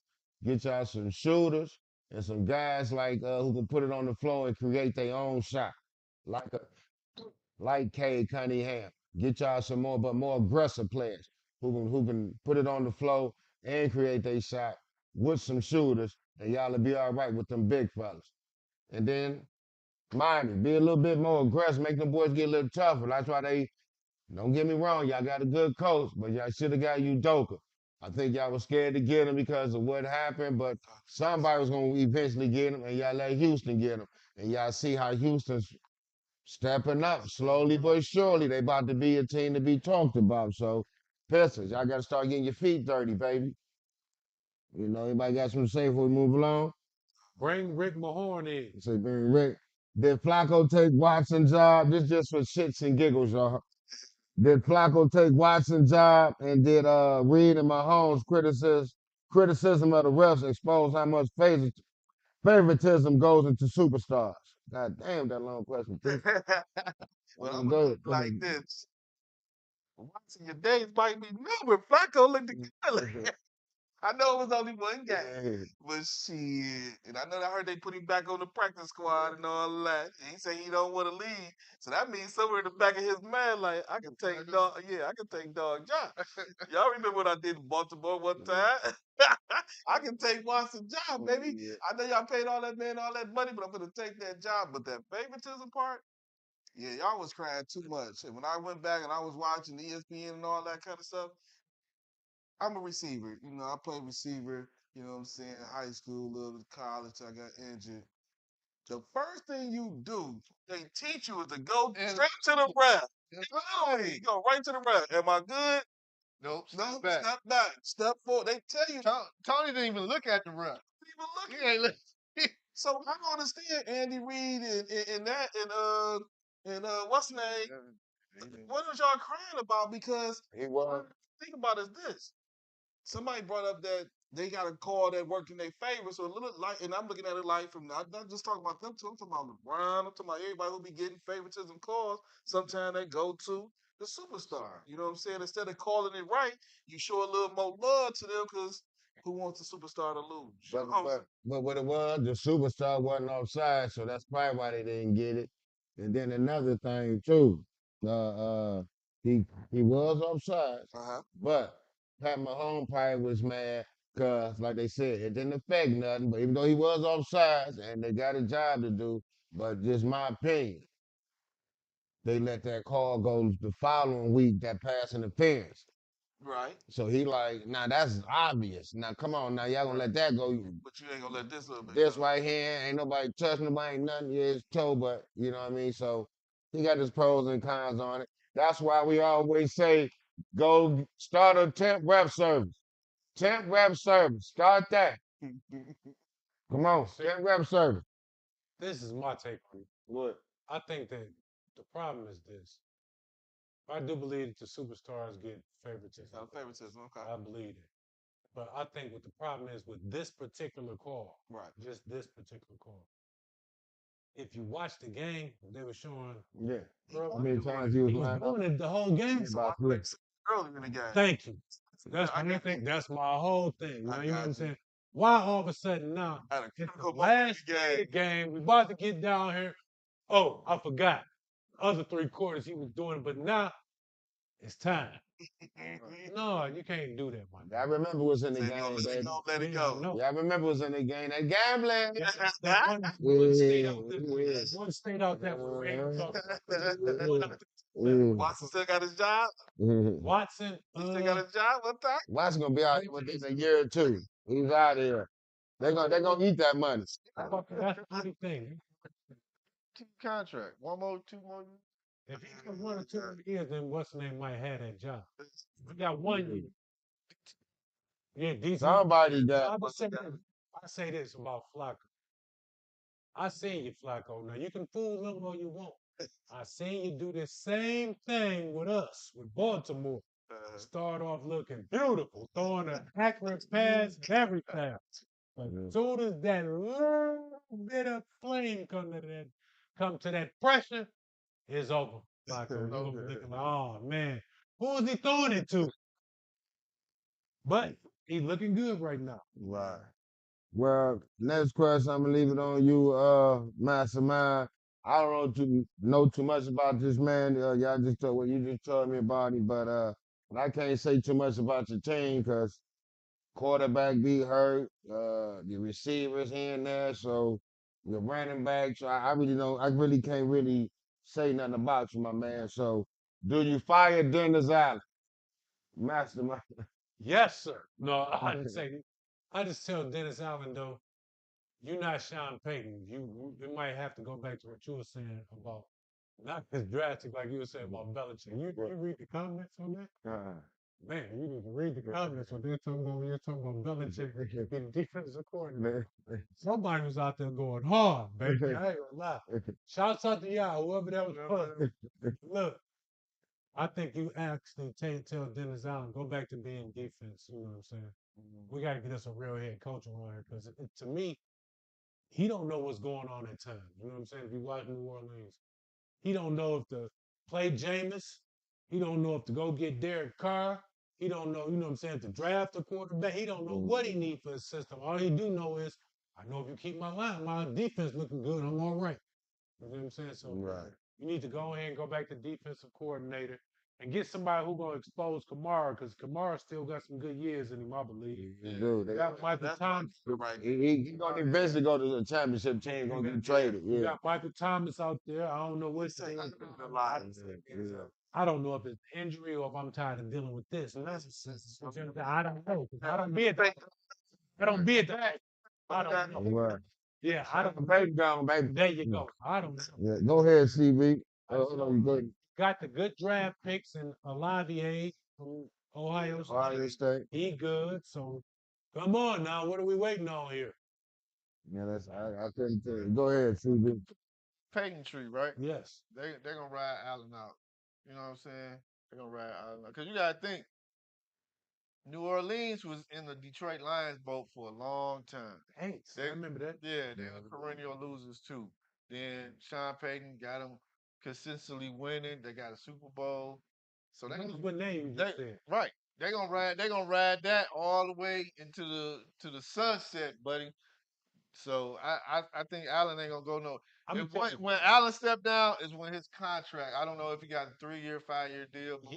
Get y'all some shooters and some guys like who can put it on the floor and create their own shot, like Cade Cunningham. Get y'all some more aggressive players who can put it on the floor and create their shot with some shooters, and y'all will be all right with them big fellas. And then mind it, be a little bit more aggressive, make them boys get a little tougher. That's why they don't get me wrong, y'all got a good coach, but y'all should have got Udoka. I think y'all was scared to get him because of what happened, but somebody was going to eventually get him, and y'all let Houston get him. And y'all see how Houston's stepping up slowly but surely. They about to be a team to be talked about. So, Pistons, y'all got to start getting your feet dirty, baby. You know, anybody got something to say before we move along? Bring Rick Mahorn in. Say, bring Rick. Did Flacco take Watson's job? This just for shits and giggles, y'all. Did Flacco take Watson's job, and did Reed and Mahomes criticism of the refs expose how much favoritism goes into superstars? God damn, that long question. Well, I'm gonna look like this. Watching your days might be numbered. Flacco looked good. I know it was only one game, but shit. And I know I heard they put him back on the practice squad and all that. And he said he don't want to leave. So that means somewhere in the back of his mind, like, I can take dog. Yeah, I can take dog job. Y'all remember what I did in Baltimore one time? I can take Watson's job, baby. I know y'all paid all that man all that money, but I'm gonna take that job. But that favoritism part, yeah, y'all was crying too much. And when I went back and I was watching ESPN and all that kind of stuff, I'm a receiver. You know, I played receiver, you know what I'm saying, high school, little bit of college, I got injured. The first thing you do, they teach you is to go straight to the ref. Literally, you go right to the ref. Am I good? Nope. No, step back. Step forward. They tell you. Tony didn't even look at the ref. Even look He ain't look. So I don't understand Andy Reid and that and what's his name? What was y'all crying about? Because think about is this. Somebody brought up that they got a call that worked in their favor. So a little like, and I'm looking at it like from not just talking about them two, I'm talking about LeBron, I'm talking about everybody who be getting favoritism calls. Sometimes they go to the superstar. You know what I'm saying? Instead of calling it right, you show a little more love to them because who wants the superstar to lose? But what it was, the superstar wasn't offside, so that's probably why they didn't get it. And then another thing too, he was offside, but Pat Mahomes probably was mad because, like they said, it didn't affect nothing. But even though he was offside and they got a job to do, but just my opinion, they let that call go the following week, that pass interference. Right. So he like, now that's obvious. Now come on, now y'all gonna let that go. But you ain't gonna let this little bit This go. right here, ain't nobody touching nobody, ain't nothing. Yeah, it's toe, but you know what I mean? So he got his pros and cons on it. That's why we always say, go start a temp rep service. Temp rep service. Start that. Come on, temp rep service. This is my take on it. What? I think that the problem is this. I do believe that the superstars get favoritism. Favoritism, okay. I believe it. But I think what the problem is with this particular call, right? Just this particular call. If you watch the game, they were showing. Yeah. Bro, How many times he was lined up? doing it the whole game. Early in the game. Thank you. That's my thing. That's my whole thing. Now, you know what I'm saying? Why all of a sudden now, it's the last game, we about to get down here. Oh, I forgot. Other 3 quarters he was doing, but now It's time. No, you can't do that, man. I remember was in the Said, game, "Yo, let it baby. go, let it Yeah, I go." know. Yeah, I remember was in the game. That gambling. That one state out there, Yeah. one state out there where we ain't talking about. Watson still got his job. Watson, He still got his job. What time? Watson gonna be out here within a year or two. He's out here. They're gonna eat that money. that's the only thing. Contract. 1 more, 2 more years. If he got 1 or 2 more years, then what's the name might have that job. We got 1 year. Yeah, decent. Somebody got. I say this about Flacco. I seen you, Flacco. Now you can fool them all you want. I seen you do the same thing with us, with Baltimore. Start off looking beautiful, throwing an accurate pass and everything. But as soon as that little bit of flame come to that pressure, it's over. Flacco, you're gonna be looking like, oh man, who is he throwing it to? But he's looking good right now. Right. Well, next question, I'm gonna leave it on you, Mastermind. I don't know too much about this man. Y'all just told what you just told me about him, but I can't say too much about your team because quarterback be hurt, the receivers here and there, so your running back. So I really don't. I really can't really say nothing about you, my man. So, do you fire Dennis Allen, Mastermind? Yes, sir. No, I didn't say that. I just tell Dennis Allen though, you're not Sean Payton. You might have to go back to what you were saying about not as drastic like you were saying about Belichick. You read the comments on that? Man, you need to read the comments when you're talking about Belichick being the defensive coordinator. Somebody was out there going hard, baby. I ain't gonna lie. Shouts out to y'all, whoever that was for. Look, I think you actually tell Dennis Allen, go back to being defense. You know what I'm saying? We got to get us a real head coach around here because to me, he don't know what's going on at times. You know what I'm saying? If you watch New Orleans, he don't know if to play Jameis. He don't know if to go get Derek Carr. He don't know, you know what I'm saying, to draft a quarterback. He don't know what he needs for his system. All he do know is, I know if you keep my defense looking good, I'm all right. You know what I'm saying? So you need to go ahead and go back to defensive coordinator and get somebody who's going to expose Kamara because Kamara still got some good years in him, I believe. Dude, Got Michael Thomas. Right. he gonna eventually go to the championship team, gonna get traded. You Yeah. got Michael Thomas out there. I don't know what's Say, saying. Yeah. I don't know if it's injury or if I'm tired of dealing with this. And that's I don't know. 'Cause I don't be at that. I don't be at that. I don't know. Right. Yeah, I don't. Baby gone, baby. There you go. I don't know. Yeah. Go ahead, CB. Got the good draft picks and Olivier from Ohio State. Ohio State. He good. So come on now. What are we waiting on here? Yeah, I couldn't tell you. Go ahead, CB. Peyton tree, right? Yes. They're gonna ride Allen out. You know what I'm saying? They're gonna ride Allen out. Cause you gotta think, New Orleans was in the Detroit Lions boat for a long time. Thanks. I remember that. Yeah, they were perennial losers too. Then Sean Payton got them consistently winning. They got a Super Bowl. So That was what name you just said. right. They're gonna ride that all the way into the sunset, buddy. So I think Allen ain't gonna go no. When Allen stepped down is when his contract. I don't know if he got a 3-year, 5-year deal, but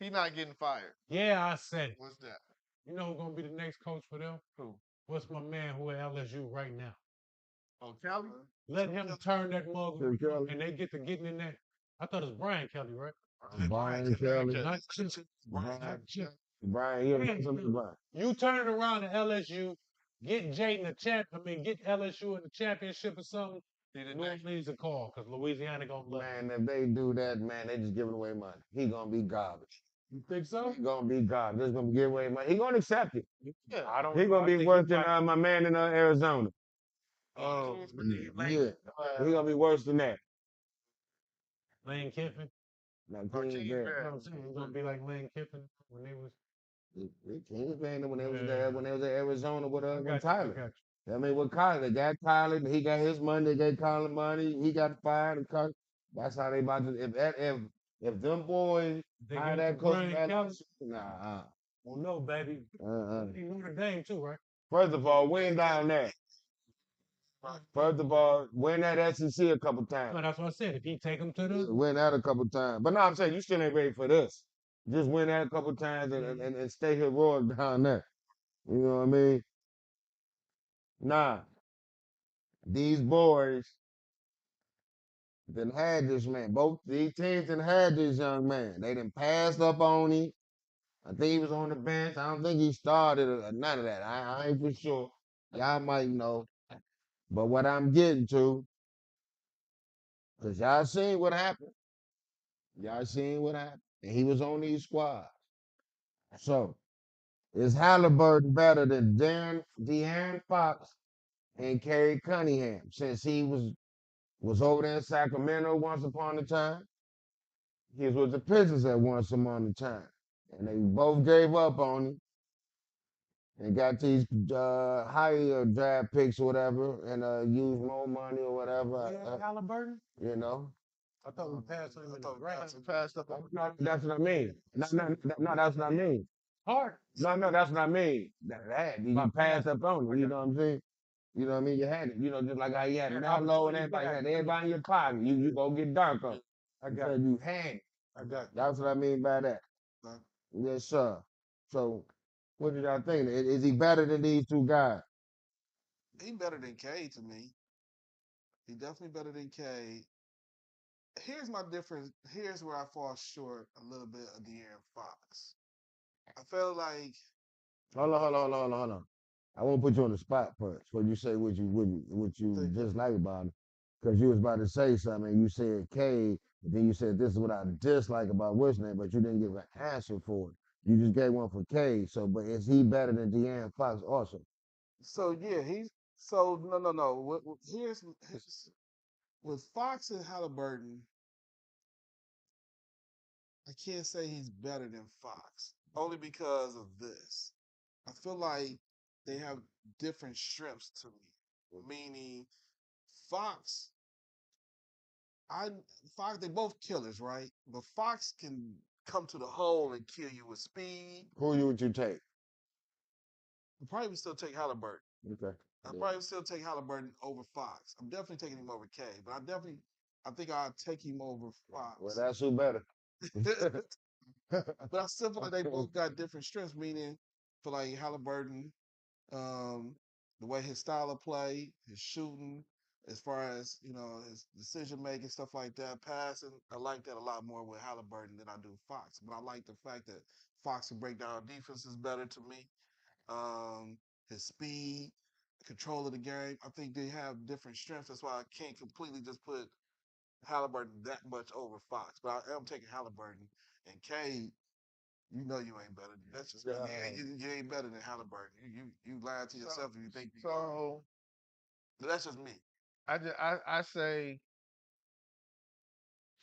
he's not getting fired. Yeah, I said it. What's that? You know who's gonna be the next coach for them? Who? What's my man who at LSU right now? Oh, Kelly? Let him turn that mug Kelly. and they get to getting in that. I thought it was Brian Kelly, right? Brian Kelly. Not Chip. Brian, You turn it around to LSU, get Jaden a champ. I mean, get LSU in the championship or something. New Orleans a call because Louisiana gonna let. Man, if they do that, man, they just giving away money. He gonna be garbage. You think so? He gonna be garbage. They're gonna give away money. He gonna accept it. Yeah, I don't. He gonna be worse than my man in Arizona. Oh, Yeah, he gonna be worse than that. Lane Kiffin. Like Marquise King Bear. He's gonna be like Lane Kiffin when they was. King's playing when they was there, when they was in Arizona with got Tyler. I mean, with Kyler, they got Kyler, he got his money, they gave Kyler money, he got fired, and Kyler, that's how they about to. If them boys They hire get that to coach, Brian Kelly? nah. Well, no, baby. He won the game too, right? First of all, we ain't down there. First of all, win that SEC a couple times. No, that's what I said. If he take him to the Win that a couple times. But no, I'm saying you still ain't ready for this. Just win that a couple times and stay heroic down there. You know what I mean? Nah, these boys done had this man. Both these teams done had this young man. They done passed up on him. I think he was on the bench. I don't think he started or none of that. I ain't for sure. Y'all might know. But what I'm getting to, because y'all seen what happened. Y'all seen what happened. And he was on these squads. So, is Halliburton better than De'Aaron Fox and Kerry Cunningham since he was over there in Sacramento once upon a time? He was with the Pistons at once upon a time. And they both gave up on him and got these higher draft picks or whatever and used more money or whatever. Halliburton. You know? I thought we passed on him in the draft. Passed up. No, that's what I mean. No, that's what I mean. Hard. No, that's what I mean. You passed up on him, you know what I'm saying? You know what I mean? You had it. You know, just like how you had Melo and everybody had everybody in your pocket. You go get dark on. I got Because you had it. I got That's what I mean by that. Yes, sir. So, what did y'all think? Is he better than these two guys? He better than K to me. He definitely better than K. Here's my difference. Here's where I fall short a little bit of De'Aaron Fox. I feel like Hold on. I won't put you on the spot first. What you say what you dislike about him. Because you was about to say something and you said K, and then you said this is what I dislike about what's name, but you didn't give an answer for it. You just gave one for K. So, but is he better than De'Aaron Fox also? so. Yeah, he's so no. Here's with Fox and Halliburton. I can't say he's better than Fox only because of this. I feel like they have different strengths to me. Meaning, Fox, I Fox, they both killers, right? But Fox can come to the hole and kill you with speed. Who would you take? I'd probably still take Halliburton. Okay. I'd probably still take Halliburton over Fox. I'm definitely taking him over K, but I think I'll take him over Fox. Well, that's who better. But I still feel like they both got different strengths. Meaning, for like Halliburton, the way his style of play, his shooting, as far as his decision making, stuff like that, passing. I like that a lot more with Halliburton than I do Fox. But I like the fact that Fox can break down defenses better to me. His speed, control of the game. I think they have different strengths. That's why I can't completely just put Halliburton that much over Fox. But I am taking Halliburton and K. You know you ain't better. That's just you ain't better than Halliburton. You lied to yourself if you think you are. So But that's just me. I say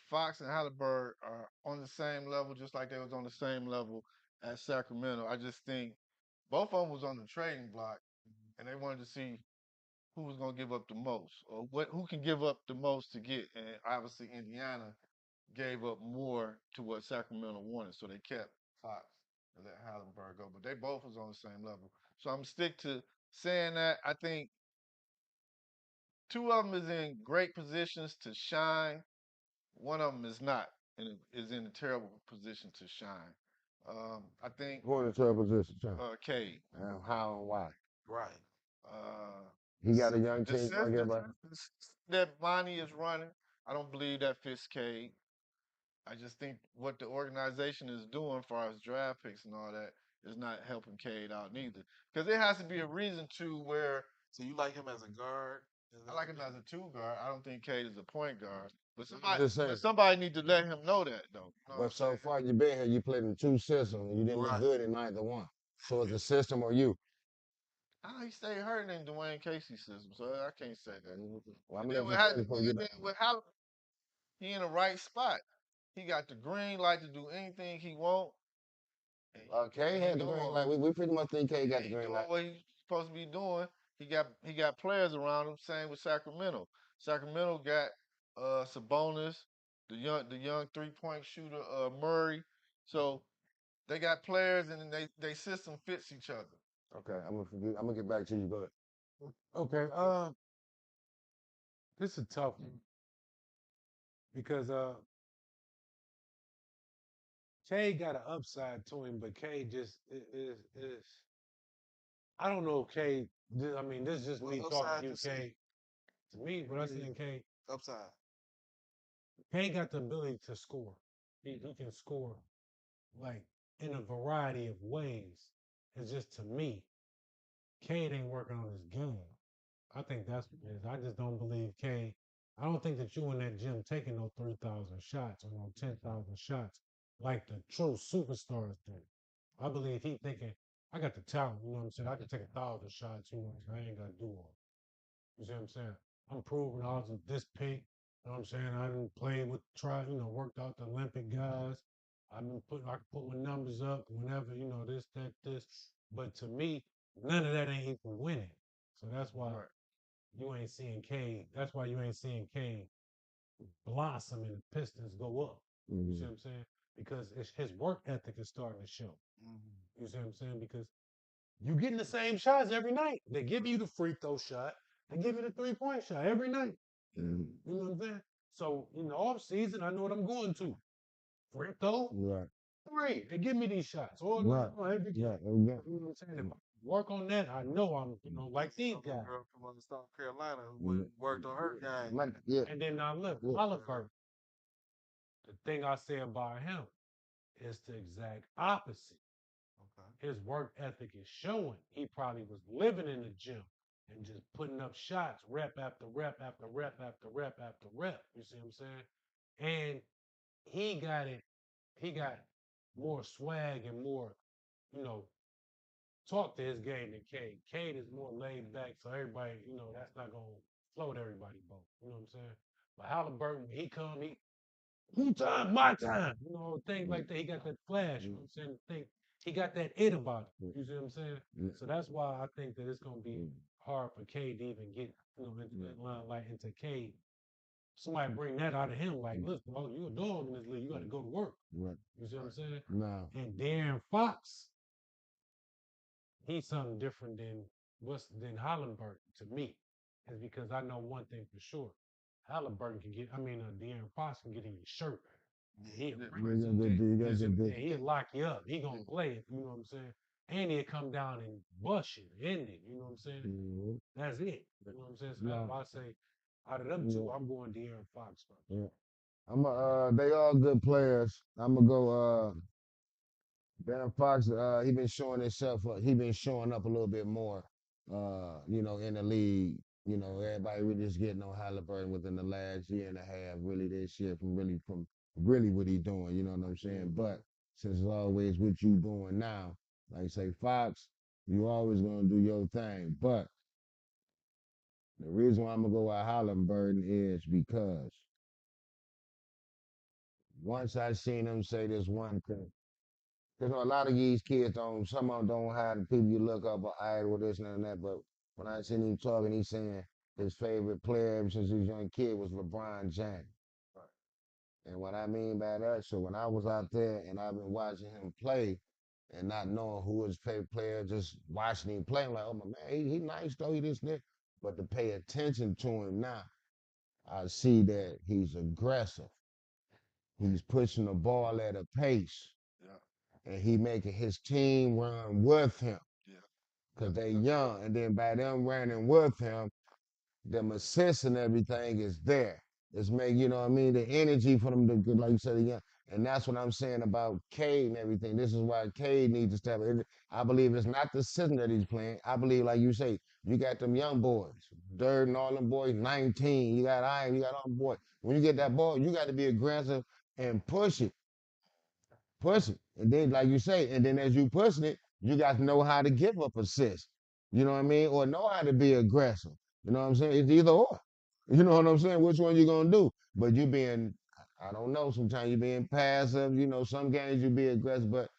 Fox and Halliburton are on the same level, just like they was on the same level at Sacramento. I just think both of them was on the trading block, and they wanted to see who was going to give up the most, or who can give up the most to get. And obviously, Indiana gave up more to what Sacramento wanted, so they kept Fox and let Halliburton go. But they both was on the same level, so I'm stick to saying that. I think two of them is in great positions to shine. One of them is not, and is in a terrible position to shine. I think Who in the 12 position, John? Cade. How and why? Right. He got a young The team like everybody. that Monty is running, I don't believe that fits Cade. I just think what the organization is doing for our draft picks and all that is not helping Cade out neither. Because there has to be a reason to where So you like him as a guard? I like him as a two guard. I don't think Cade is a point guard. But just saying. somebody need to let him know that though. You know what But I'm so saying? far you been here, you played in two systems and you didn't Right. look good in neither one. So it's the system or you. He stayed hurt in Dwayne Casey's system, so I can't say that. Well, I'm And gonna then let you finish before you get back. with how he in the right spot. He got the green light to do anything he want. K had the green light. We pretty much think K got the He green doing light. what he's supposed to be doing. He got players around him. Same with Sacramento. Sacramento got Sabonis, the young 3-point shooter Murray. So they got players and they system fits each other. Okay, I'm gonna get back to you. Go ahead. Okay. This is a tough one because K got an upside to him, but K just is I don't know if K. I mean, this is just What me upside talking to you you, see? K. To me, what I see in K, Upside. K got the ability to score. He can score like in a variety of ways. It's just to me, Cade ain't working on his game. I think that's what it is. I just don't believe Cade. I don't think that you in that gym taking no 3,000 shots or no 10,000 shots like the true superstars do. I believe he thinking, I got the talent, you know what I'm saying? I can take 1,000 shots, you know what I'm saying? I ain't got to do all. You see what I'm saying? I'm proving I was this peak. You know what I'm saying? I didn't play with, worked out the Olympic guys. I can put my numbers up whenever, this. But to me, none of that ain't equal winning. So that's why you ain't seeing K. That's why you ain't seeing K blossom and the Pistons go up. You see what I'm saying? Because his work ethic is starting to show. You see what I'm saying? Because you getting the same shots every night. They give you the free throw shot. They give you the 3-point shot every night. You know what I'm saying? So in the off season, I know what I'm going to. Free throw, Right. 3. They give me these shots all Right. every game. Right. You know what I'm saying? If I work on that, I know I'm, like these Some guys. girl from South Carolina who worked on her game. Yeah. And then now look, Yeah. Oliver, the thing I say about him is the exact opposite. Okay. His work ethic is showing. He probably was living in the gym and just putting up shots, rep after rep after rep after rep after rep. You see what I'm saying? And he got more swag and more, you know, talk to his game than Cade. Cade is more laid back, so everybody, that's not gonna float everybody boat. You know what I'm saying? But Halliburton, when he come, who time, my time, things like that. He got that flash, you know what I'm saying? He got that it about him. You see what I'm saying? So that's why I think that it's gonna be hard for Cade to even get, into that line, like into Cade. Somebody bring that out of him, like, look, bro, you a dog in this league. You got to go to work. Right. You see what I'm saying? No. And Darren Fox, he's something different than Halliburton to me. Is because I know one thing for sure. Halliburton can get, De'Aaron Fox can get in your shirt. He'll lock you up. He gonna play it, you know what I'm saying? And he'll come down and bust you, end it, you know what I'm saying? That's it. You know what I'm saying? So that's why I say out of them two, I'm going De'Aaron Fox first. Yeah. They all good players. I'm gonna go Darren Fox, he been showing himself he been showing up a little bit more in the league. Everybody really just getting on Halliburton within the last year and a half, really this year from really what he doing, you know what I'm saying? But since it's always what you doing now, like say Fox, you always gonna do your thing. But the reason why I'm gonna go with Halliburton is because once I seen him say this one thing. Because a lot of these kids some of them don't have the people you look up or idol, this and that. But when I seen him talking, he's saying his favorite player ever since he was a young kid was LeBron James. And what I mean by that, so when I was out there and I've been watching him play and not knowing who his favorite player, just watching him play, I'm like, oh my man, he nice though, he this and that. But to pay attention to him now, I see that he's aggressive. He's pushing the ball at a pace. And he making his team run with him. Because they young. And then by them running with him, them assists and everything is there. It's make, you know what I mean, the energy for them to, like you said, the young. And that's what I'm saying about Cade and everything. This is why Cade needs to step in. I believe it's not the system that he's playing. I believe, like you say, you got them young boys, Dirt and all them boys, 19. You got Iron, you got all them boys. When you get that ball, you got to be aggressive and push it. Push it. And then, like you say, and then as you pushing it, you got to know how to give up assists. You know what I mean? Or know how to be aggressive. You know what I'm saying? It's either or. You know what I'm saying? Which one you gonna do? But you being, I don't know, sometimes you being passive, some games you be aggressive, but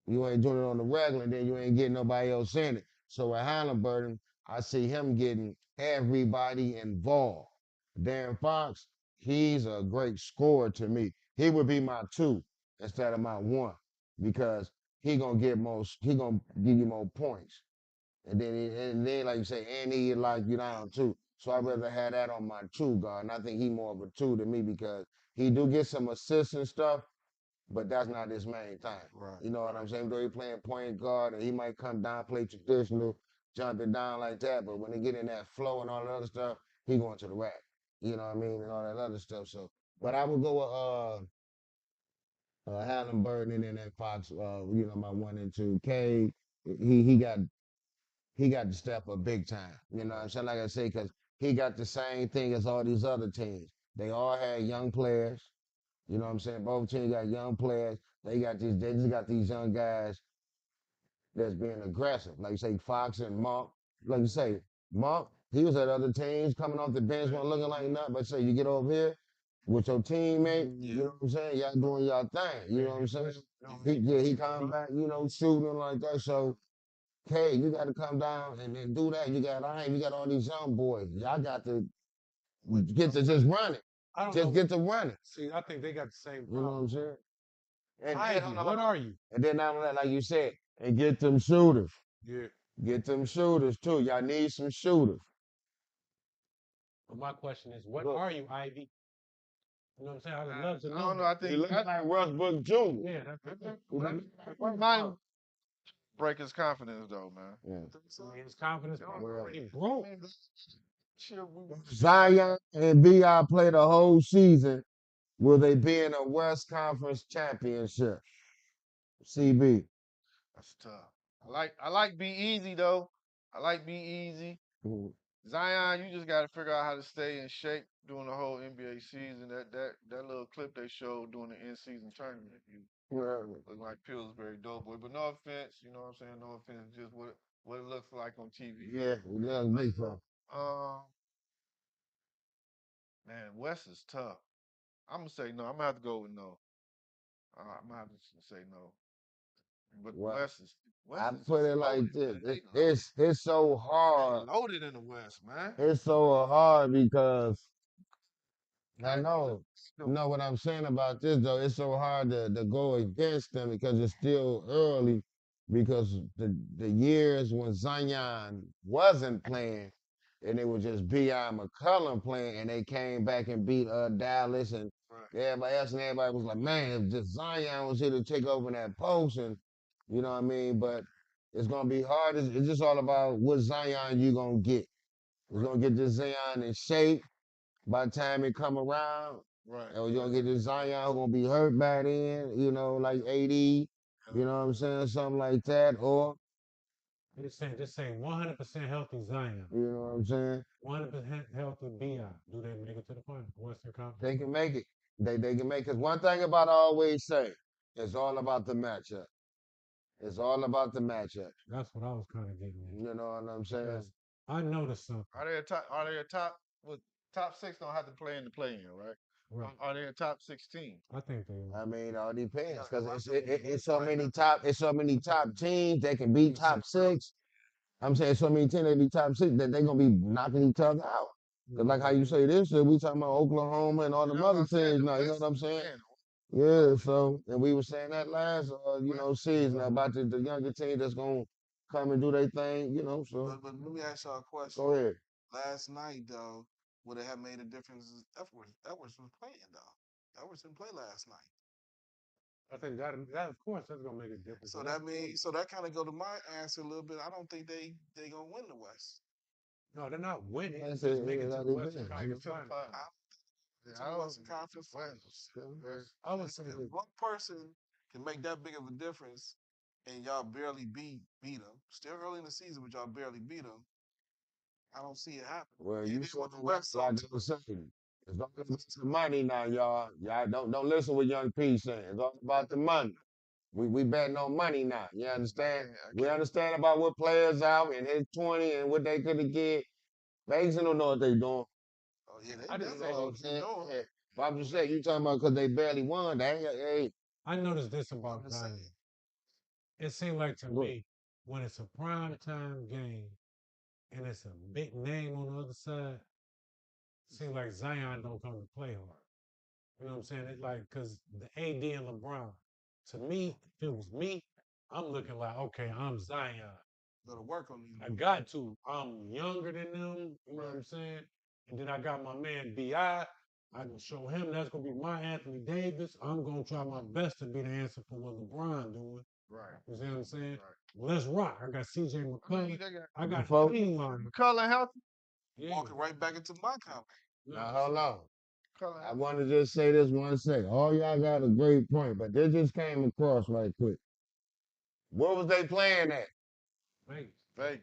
you ain't doing it on the regular, and then you ain't getting nobody else in it. So at Halliburton, I see him getting everybody involved. Darren Fox, he's a great scorer to me. He would be my 2 instead of my 1 because he gonna give you more points. And then like you say, and he like you down too. So I'd rather have that on my two guard. And I think he more of a two than me because he do get some assists and stuff, but that's not his main thing. Right. You know what I'm saying? Though he playing point guard and he might come down, play traditional, jump it down like that. But when he get in that flow and all that other stuff, he going to the rack. You know what I mean? And all that other stuff. So, but I would go with Halliburton and then that Fox. You know, my 1 and 2 K. He got to step up big time. You know what I'm saying? Like I say, because he got the same thing as all these other teams. They all had young players. You know what I'm saying? Both teams got young players. They just got these young guys that's being aggressive. Like you say, Fox and Monk. Like you say, Monk, he was at other teams coming off the bench, wasn't looking like nothing. But say you get over here with your teammate, you know what I'm saying? Y'all doing y'all thing. You know what I'm saying? He come back, you know, shooting like that. So K, you got to come down and then do that. You got all these young boys. Y'all got to get to just run it. I don't Just know. get to run it. See, I think they got the same You know what problem. I'm saying? And Ivy, hold on, what are you? and then not only that, like you said, and get them shooters. Yeah. Get them shooters too. Y'all need some shooters. But my question is, what Look. are you, Ivy? You know what I'm saying? I would love to I know. don't know. I He think look like Westbrook Jr. Yeah, that's that might break his confidence though, man. Yeah. his confidence Well, already I broke. mean, shit, Zion and BI play the whole season. Will they be in a West Conference championship? CB. that's tough. I like Be Easy though. I like Be Easy. Mhm. Zion, you just got to figure out how to stay in shape during the whole NBA season. That little clip they showed during the in-season tournament, you look like Pillsbury Doughboy. But no offense, you know what I'm saying? No offense, just what it looks like on TV. Yeah, that's big fun. Man, West is tough. I'm gonna say no. I'm gonna have to go with no. I'm gonna have to say no. But Well, West I is put just it like loaded, this. man. They It's so they hard. loaded in the West, man. It's so hard because I know. You No, know what I'm saying about this though? It's so hard to go against them because it's still early. Because the years when Zion wasn't playing, and it was just B.I. McCullum playing, and they came back and beat Dallas and right. everybody was like, man, if just Zion was here to take over that post, and you know what I mean. But it's gonna be hard. It's just all about what Zion you gonna get. It's gonna get this Zion in shape by the time it come around. Right. And you're gonna get this Zion who gonna be hurt by then, you know, like AD, you know what I'm saying, something like that, or Just saying 100% healthy Zion. you know what I'm saying, 100% healthy Bi. Do they make it to the final? Western Conference? they can make it. They can make it. 'Cause one thing about I always say, it's all about the matchup. It's all about the matchup. That's what I was kind of getting at. You know what I'm saying? Because I noticed something. Are they a top? Are they a top? Well, top six don't have to play in the play-in, right? Right. Are they a top 16? I think they are. I mean, it all depends Yeah, because well, I it's think it's so right many now. top teams that can beat top six. I'm saying so many teams that be top six that they gonna be knocking each other out. Cause like how you say this shit, we talking about Oklahoma and all You them know what other I'm saying? teams The now. You know West, what I'm saying? man, Yeah. So and we were saying that last West, season about the younger team that's gonna come and do their thing. You know. So But let me ask y'all a question. go ahead. Last night though, would it have made a difference? Edwards was playing though. Edwards didn't play last night. I think that of course that's gonna make a difference. So that means that kind of go to my answer a little bit. I don't think they gonna win the West. No, they're not winning. That's Just it. make it Yeah, to that the is Western it. make it Conference to the final. final. To Yeah, I the don't. Western Conference Finals. I would say If one person can make that big of a difference, and y'all barely beat them, still early in the season, but y'all barely beat them. I don't see it happen. Well, And you then said with the West, like I was saying, it's all about the money now, y'all. Y'all don't listen what Young P saying. It's all about the money. We betting on money now. You understand? We understand about what players out and his 20 and what they could have get. Vegas don't know what they doing. oh yeah, I they just know say- what they're doing. Yeah. But I'm just saying, you talking about because they barely won. They ain't, hey, I noticed this I'm about just Zion. saying. It seemed like to look, me when it's a prime time game and it's a big name on the other side, it seems like Zion don't come to play hard. You know what I'm saying? It's like because the AD and LeBron. To me, if it was me, I'm looking like, okay, I'm Zion. Gotta work on these. I got to. I'm younger than them, you know what I'm saying? And then I got my man B.I. I can show him that's gonna be my Anthony Davis. I'm gonna try my best to be the answer for what LeBron doing. Right. You see what I'm saying? Right. Let's rock. I got CJ McCollum. They got I got Before- Keeneland. Cullen healthy. Yeah. Walking right back into my comment. Now, hold on. Cullen I healthy. want to just say this one second. All y'all got a great point, but this just came across right quick. Where was they playing at? Vegas. Vegas.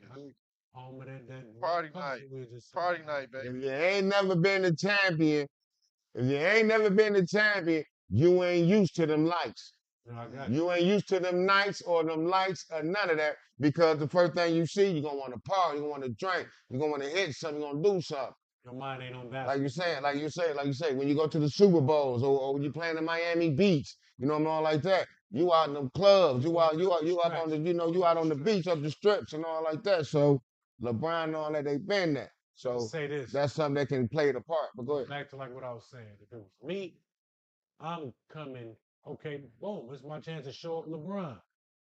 Home of that Party country night. we just said. Party night, baby. If you ain't never been a champion, you ain't used to them lights. Yeah, I got you. You ain't used to them nights or them lights or none of that because the first thing you see, you're going to want to party, you're going to want to drink, you're going to want to hit something, you're going to do something. Your mind ain't on that. Like you say, when you go to the Super Bowls or when you playing in Miami Beach, you know what I mean, like that. You out in them clubs, you out on the, you out on the beach, up the strips and all like that. So LeBron and all that, they been there. So say this. that's something that can play the part. But go ahead. Back to like what I was saying. If it was me, I'm coming, okay, boom, it's my chance to show up LeBron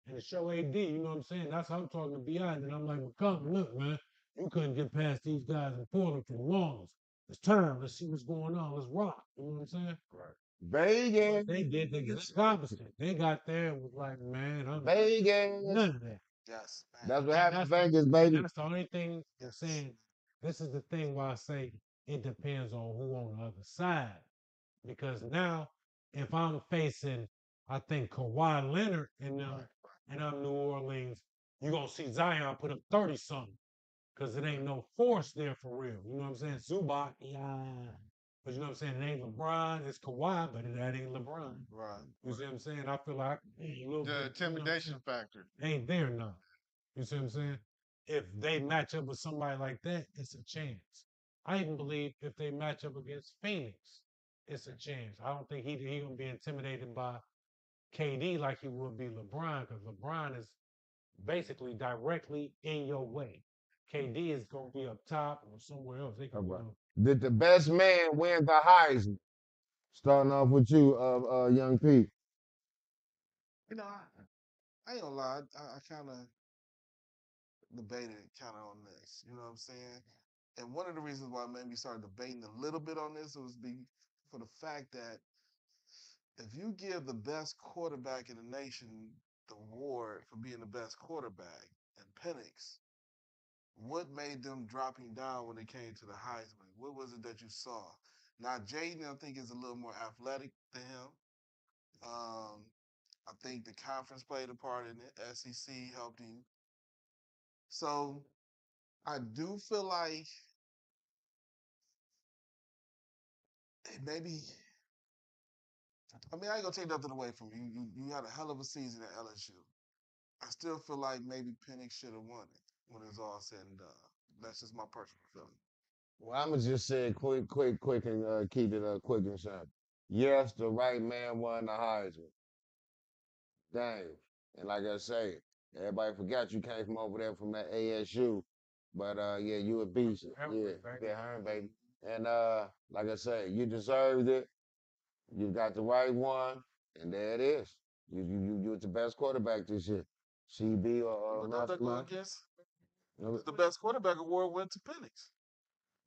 and to show AD, you know what I'm saying? That's how I'm talking to B.I. And I'm like, McCollum, look, man, you couldn't get past these guys in Portland for the longest. It's time. Let's see what's going on. Let's rock. You know what I'm saying? Right. Vegas. They did. They get opposite. They got there and was like, man, I'm Vegas. none of that. Yes, man. That's what happened That's in Vegas, baby. That's the only thing I'm Yes. saying. This is the thing why I say it depends on who on the other side. Because now, if I'm facing, I think Kawhi Leonard and I'm New Orleans, you're gonna see Zion put up 30 something. Cause it ain't no force there for real. You know what I'm saying? Zubac, yeah. But you know what I'm saying? It ain't LeBron, it's Kawhi, but that ain't LeBron. Right. You see what I'm saying? I feel like a little The bit, intimidation factor. ain't there now. You see what I'm saying? If they match up with somebody like that, it's a chance. I even believe if they match up against Phoenix, it's a chance. I don't think he gonna be intimidated by KD like he would be LeBron, because LeBron is basically directly in your way. KD is gonna be up top or somewhere else. They can All right. go. Did the best man win the Heisman? Starting off with you, young Pete. You know, I ain't gonna lie. I kind of debated on this. You know what I'm saying? And one of the reasons why I maybe started debating a little bit on this was for the fact that if you give the best quarterback in the nation the award for being the best quarterback and Penix, what made them dropping down when it came to the Heisman? What was it that you saw? Now, Jaden, I think, is a little more athletic than him. I think the conference played a part in it. SEC helped him. So I do feel like maybe. I mean, I ain't gonna take nothing away from you. You had a hell of a season at LSU. I still feel like maybe Penix should have won it when it's all said and done. That's just my personal feeling. Well, I'm gonna just say it quick, and keep it quick and simple. Yes, the right man won the Heisman. Dang. And like I say, everybody forgot you came from over there from that ASU. But yeah, you a beast. Hearn, Yeah, Hearn, baby. And like I say, you deserved it. You got the right one, and there it is. You was the best quarterback this year. CB or But don't that go Mastermind. against No, the best quarterback award went to Penix?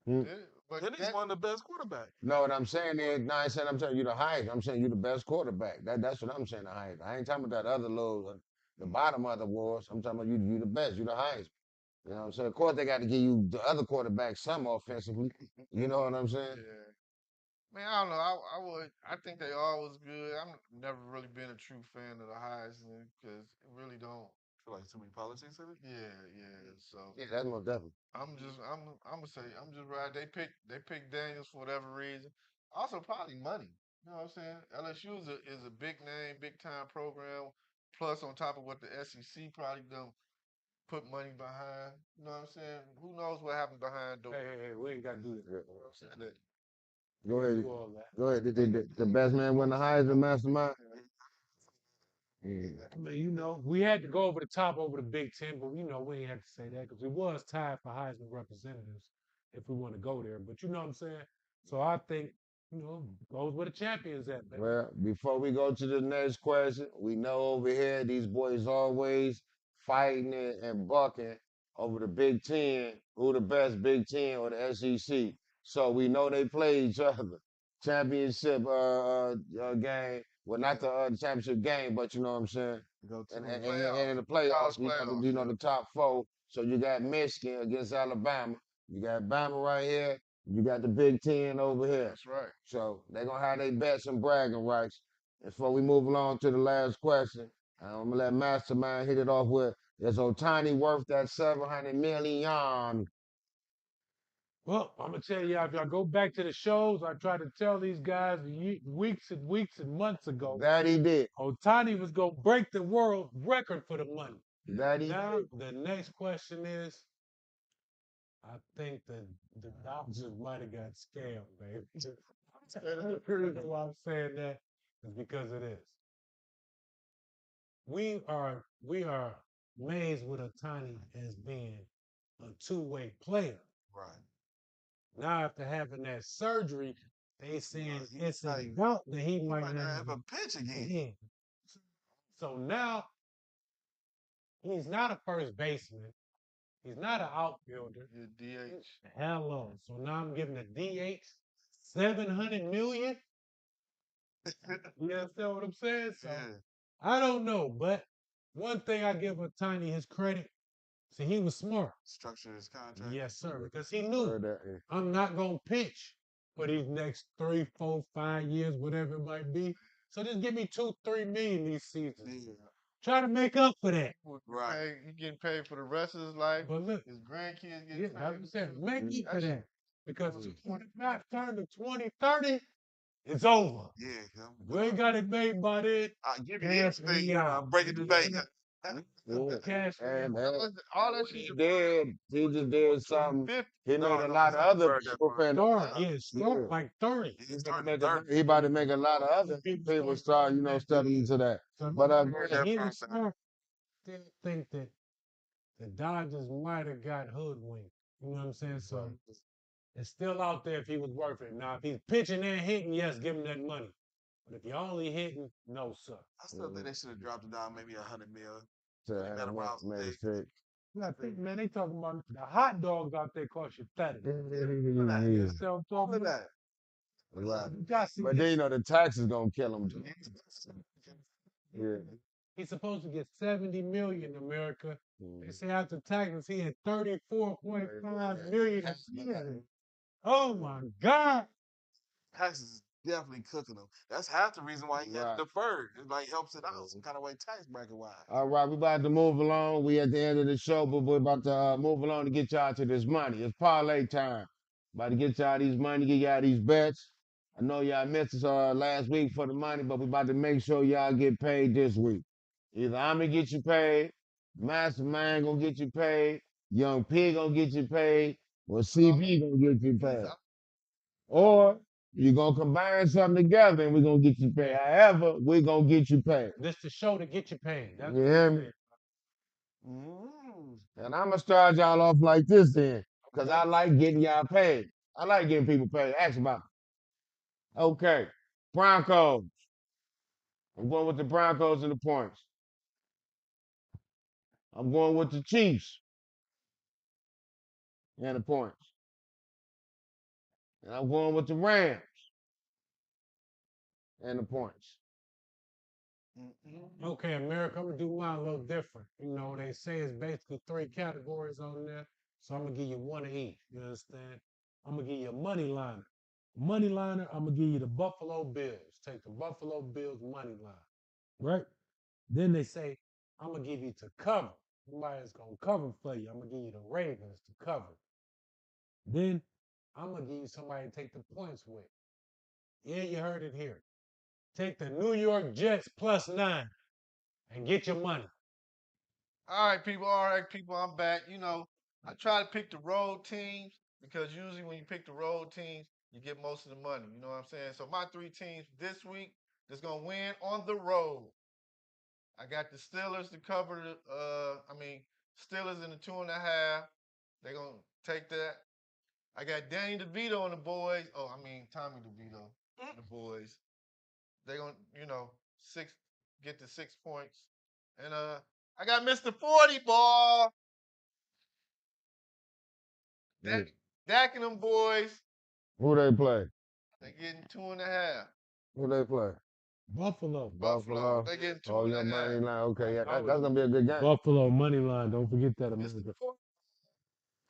Hmm. Yeah, but Penix that, won the best quarterback. No, what I'm saying is, no, I ain't saying I'm telling you the highest. I'm saying you the best quarterback. That's what I'm saying, the highest. I ain't talking about that other little, the bottom of the wars. I'm talking about you the best. You the highest. You know what I'm saying? Of course, they got to give you the other quarterback some offensively. You know what I'm saying? yeah. Man, I don't know. I think they all was good. I'm never really been a true fan of the Heisman because it really don't. Feel like too many politics in it. Yeah. So Yeah, that's most definitely. I'm gonna say I'm just right. They picked Daniels for whatever reason. Also probably money. You know what I'm saying? LSU is a big name, big time program. Plus on top of what the SEC probably done put money behind. You know what I'm saying? Who knows what happened behind doors? Hey, we ain't got to do that. Go ahead. Do all that. Go ahead. The best man win the Heisman, Mastermind. Yeah. I mean, you know, we had to go over the top over the Big Ten, but we know we ain't have to say that because we was tied for Heisman representatives if we want to go there. But you know what I'm saying? So I think, goes where the champions at, baby. Well, before we go to the next question, we know over here these boys always fighting it and bucking over the Big Ten, who the best Big Ten or the SEC. So we know they play each other. Championship game. Well, not the championship game, but you know what I'm saying. Go to And, it. and, Playoffs. and in the College playoffs, playoffs, you know yeah. the top four. So you got Michigan against Alabama. You got Bama right here. You got the Big Ten over here. That's right. So they're gonna have their bets and bragging rights. And before we move along to the last question, I'm gonna let Mastermind hit it off with, is Otani worth that 700 million? Well, I'm gonna tell y'all, if y'all go back to the shows, I tried to tell these guys weeks and months ago, That he did. Otani was gonna break the world record for the money. That he Now did. the next question is, I think the Dodgers might have got scammed, baby. And the reason why I'm saying that is because of this. We are amazed with Otani as being a two-way player. Right. Now after having that surgery, they saying He it's might- a doubt that he He might might not not have a pitch again. again. So now he's not a first baseman. He's not an outfielder. Your DH. Hello. So now I'm giving the DH 700 million. You understand what I'm saying? So Yeah. I don't know, but one thing I give Otani his credit. See, he was smart. Structure his contract. Yes, sir, because he knew Heard that, yeah. I'm not gonna pitch for these next 3, 4, 5 years, whatever it might be. So just give me 2, 3 million these seasons. Yeah. Try to make up for that. Right. He getting paid for the rest of his life. But look, His grandkids yeah, getting like paid. I said, make up for That's- that. Because when it's not turned to 2030, it's over. Yeah. You ain't got it made by then. I'll give you Cash anything. me out. I'm breaking the bank. Yeah. Cash me And out. all that he shit. just did something. 50. He No, made a no, lot of he's other heard that people part. Start Yeah. like 30. He's turning 30. He about to make a lot of other people start, you know, studying into that. So But heard that he from was him. smart. Didn't think that the Dodgers might have got hoodwinked. You know what I'm saying? So it's still out there if he was worth it. Now, if he's pitching and hitting, yes, give him that money. But if you're only hitting, no, sir. I still think they should have dropped it down maybe 100 mil. to They have got around some made days. sick. I think, man, they talking about the hot dogs out there cost you 30. Yeah. You understand what I'm All talking of about? that. Right. You gotta see But then, you know, the tax is going to kill him. Yeah. He's supposed to get 70 million in America. Mm. They say after taxes, he had 34.5 million a year. Oh my God. Taxes is definitely cooking them. That's half the reason why he got Right. deferred. It like helps it out some kind of way tax bracket wise. All right, we about to move along. We at the end of the show, but we're about to move along to get y'all to this money. It's parlay time. About to get y'all these money, get y'all these bets. I know y'all missed us last week for the money, but we about to make sure y'all get paid this week. Either I'm gonna get you paid, Mastermind gonna get you paid, Young P gonna get you paid, or CB gonna get you paid. Or you're gonna combine something together and we're gonna get you paid. However, we're gonna get you paid. This the show to get you paid. That's You what hear I'm me? saying. And I'm gonna start y'all off like this then, because I like getting y'all paid. I like getting people paid. Ask about it. Okay. Broncos. I'm going with the Broncos and the points. I'm going with the Chiefs and the points. And I'm going with the Rams and the points. Okay, America, I'm gonna do mine a little different. You know, they say it's basically 3 categories on there. So I'm gonna give you one of each. You understand? I'm gonna give you a money liner. Money liner, I'm gonna give you the Buffalo Bills. Take the Buffalo Bills money line. Right? Then they say, I'm gonna give you to cover. Somebody's gonna cover for you. I'm gonna give you the Ravens to cover. Then I'm gonna give you somebody to take the points with. Yeah, you heard it here. Take the New York Jets +9 and get your money. All right, people, I'm back. You know, I try to pick the road teams because usually when you pick the road teams, you get most of the money. You know what I'm saying? So my 3 teams this week that's gonna win on the road. I got the Steelers to cover Steelers in the 2.5. They're gonna take that. I got Danny DeVito and the boys. Tommy DeVito and the boys. They're gonna, get the 6 points. And I I got Mr. 40 ball. Yeah. Dak and them boys, Who they play? they getting 2.5. Who they play? Buffalo. Buffalo. They getting Oh, your 2.5. money line. Okay, yeah, I that's was- gonna be a good game. Buffalo money line. Don't forget that, Mr. America. 40.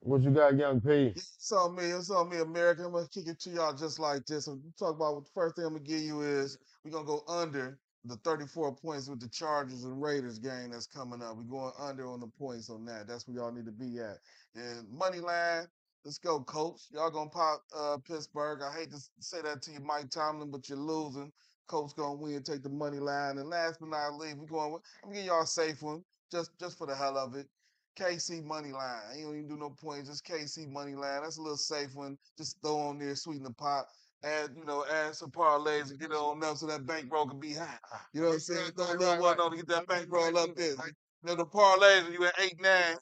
What you got, Young P? It's on me, America. I'm gonna kick it to y'all just like this. And we talk about what the first thing I'm gonna give you is we're gonna go under the 34 points with the Chargers and Raiders game that's coming up. We're going under on the points on that. That's where y'all need to be at. And money line, let's go, coach. Y'all gonna pop Pittsburgh. I hate to say that to you, Mike Tomlin, but you're losing. Coach gonna win, take the money line. And last but not least, I'm gonna give y'all a safe one, just for the hell of it. KC money line. I ain't gonna even do no points, just KC money line. That's a little safe one. Just throw on there, sweeten the pot. Add some parlays and get it on up so that bankroll can be high. You know what I'm saying? Throw a little one on to get that bankroll up there. You know, the parlays when you at 8-9.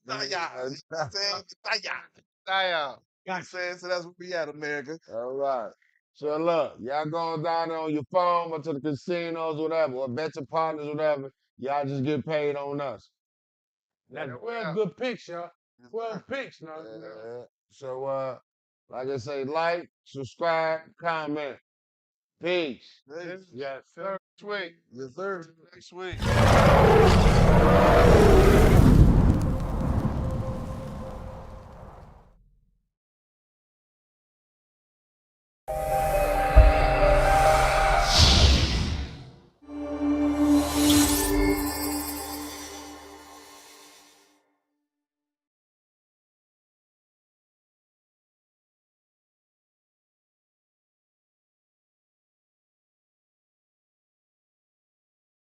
Style. You know what I'm saying? So that's where we at, America. All right. So look, y'all going down there on your phone or to the casinos, whatever, or bet your partners, whatever. Y'all just get paid on us. That's Yeah, 12 good picks, y'all. 12 picks now. So like I say, like, subscribe, comment. Peace. Yes, sir. Next week. Yes, sir. Next week.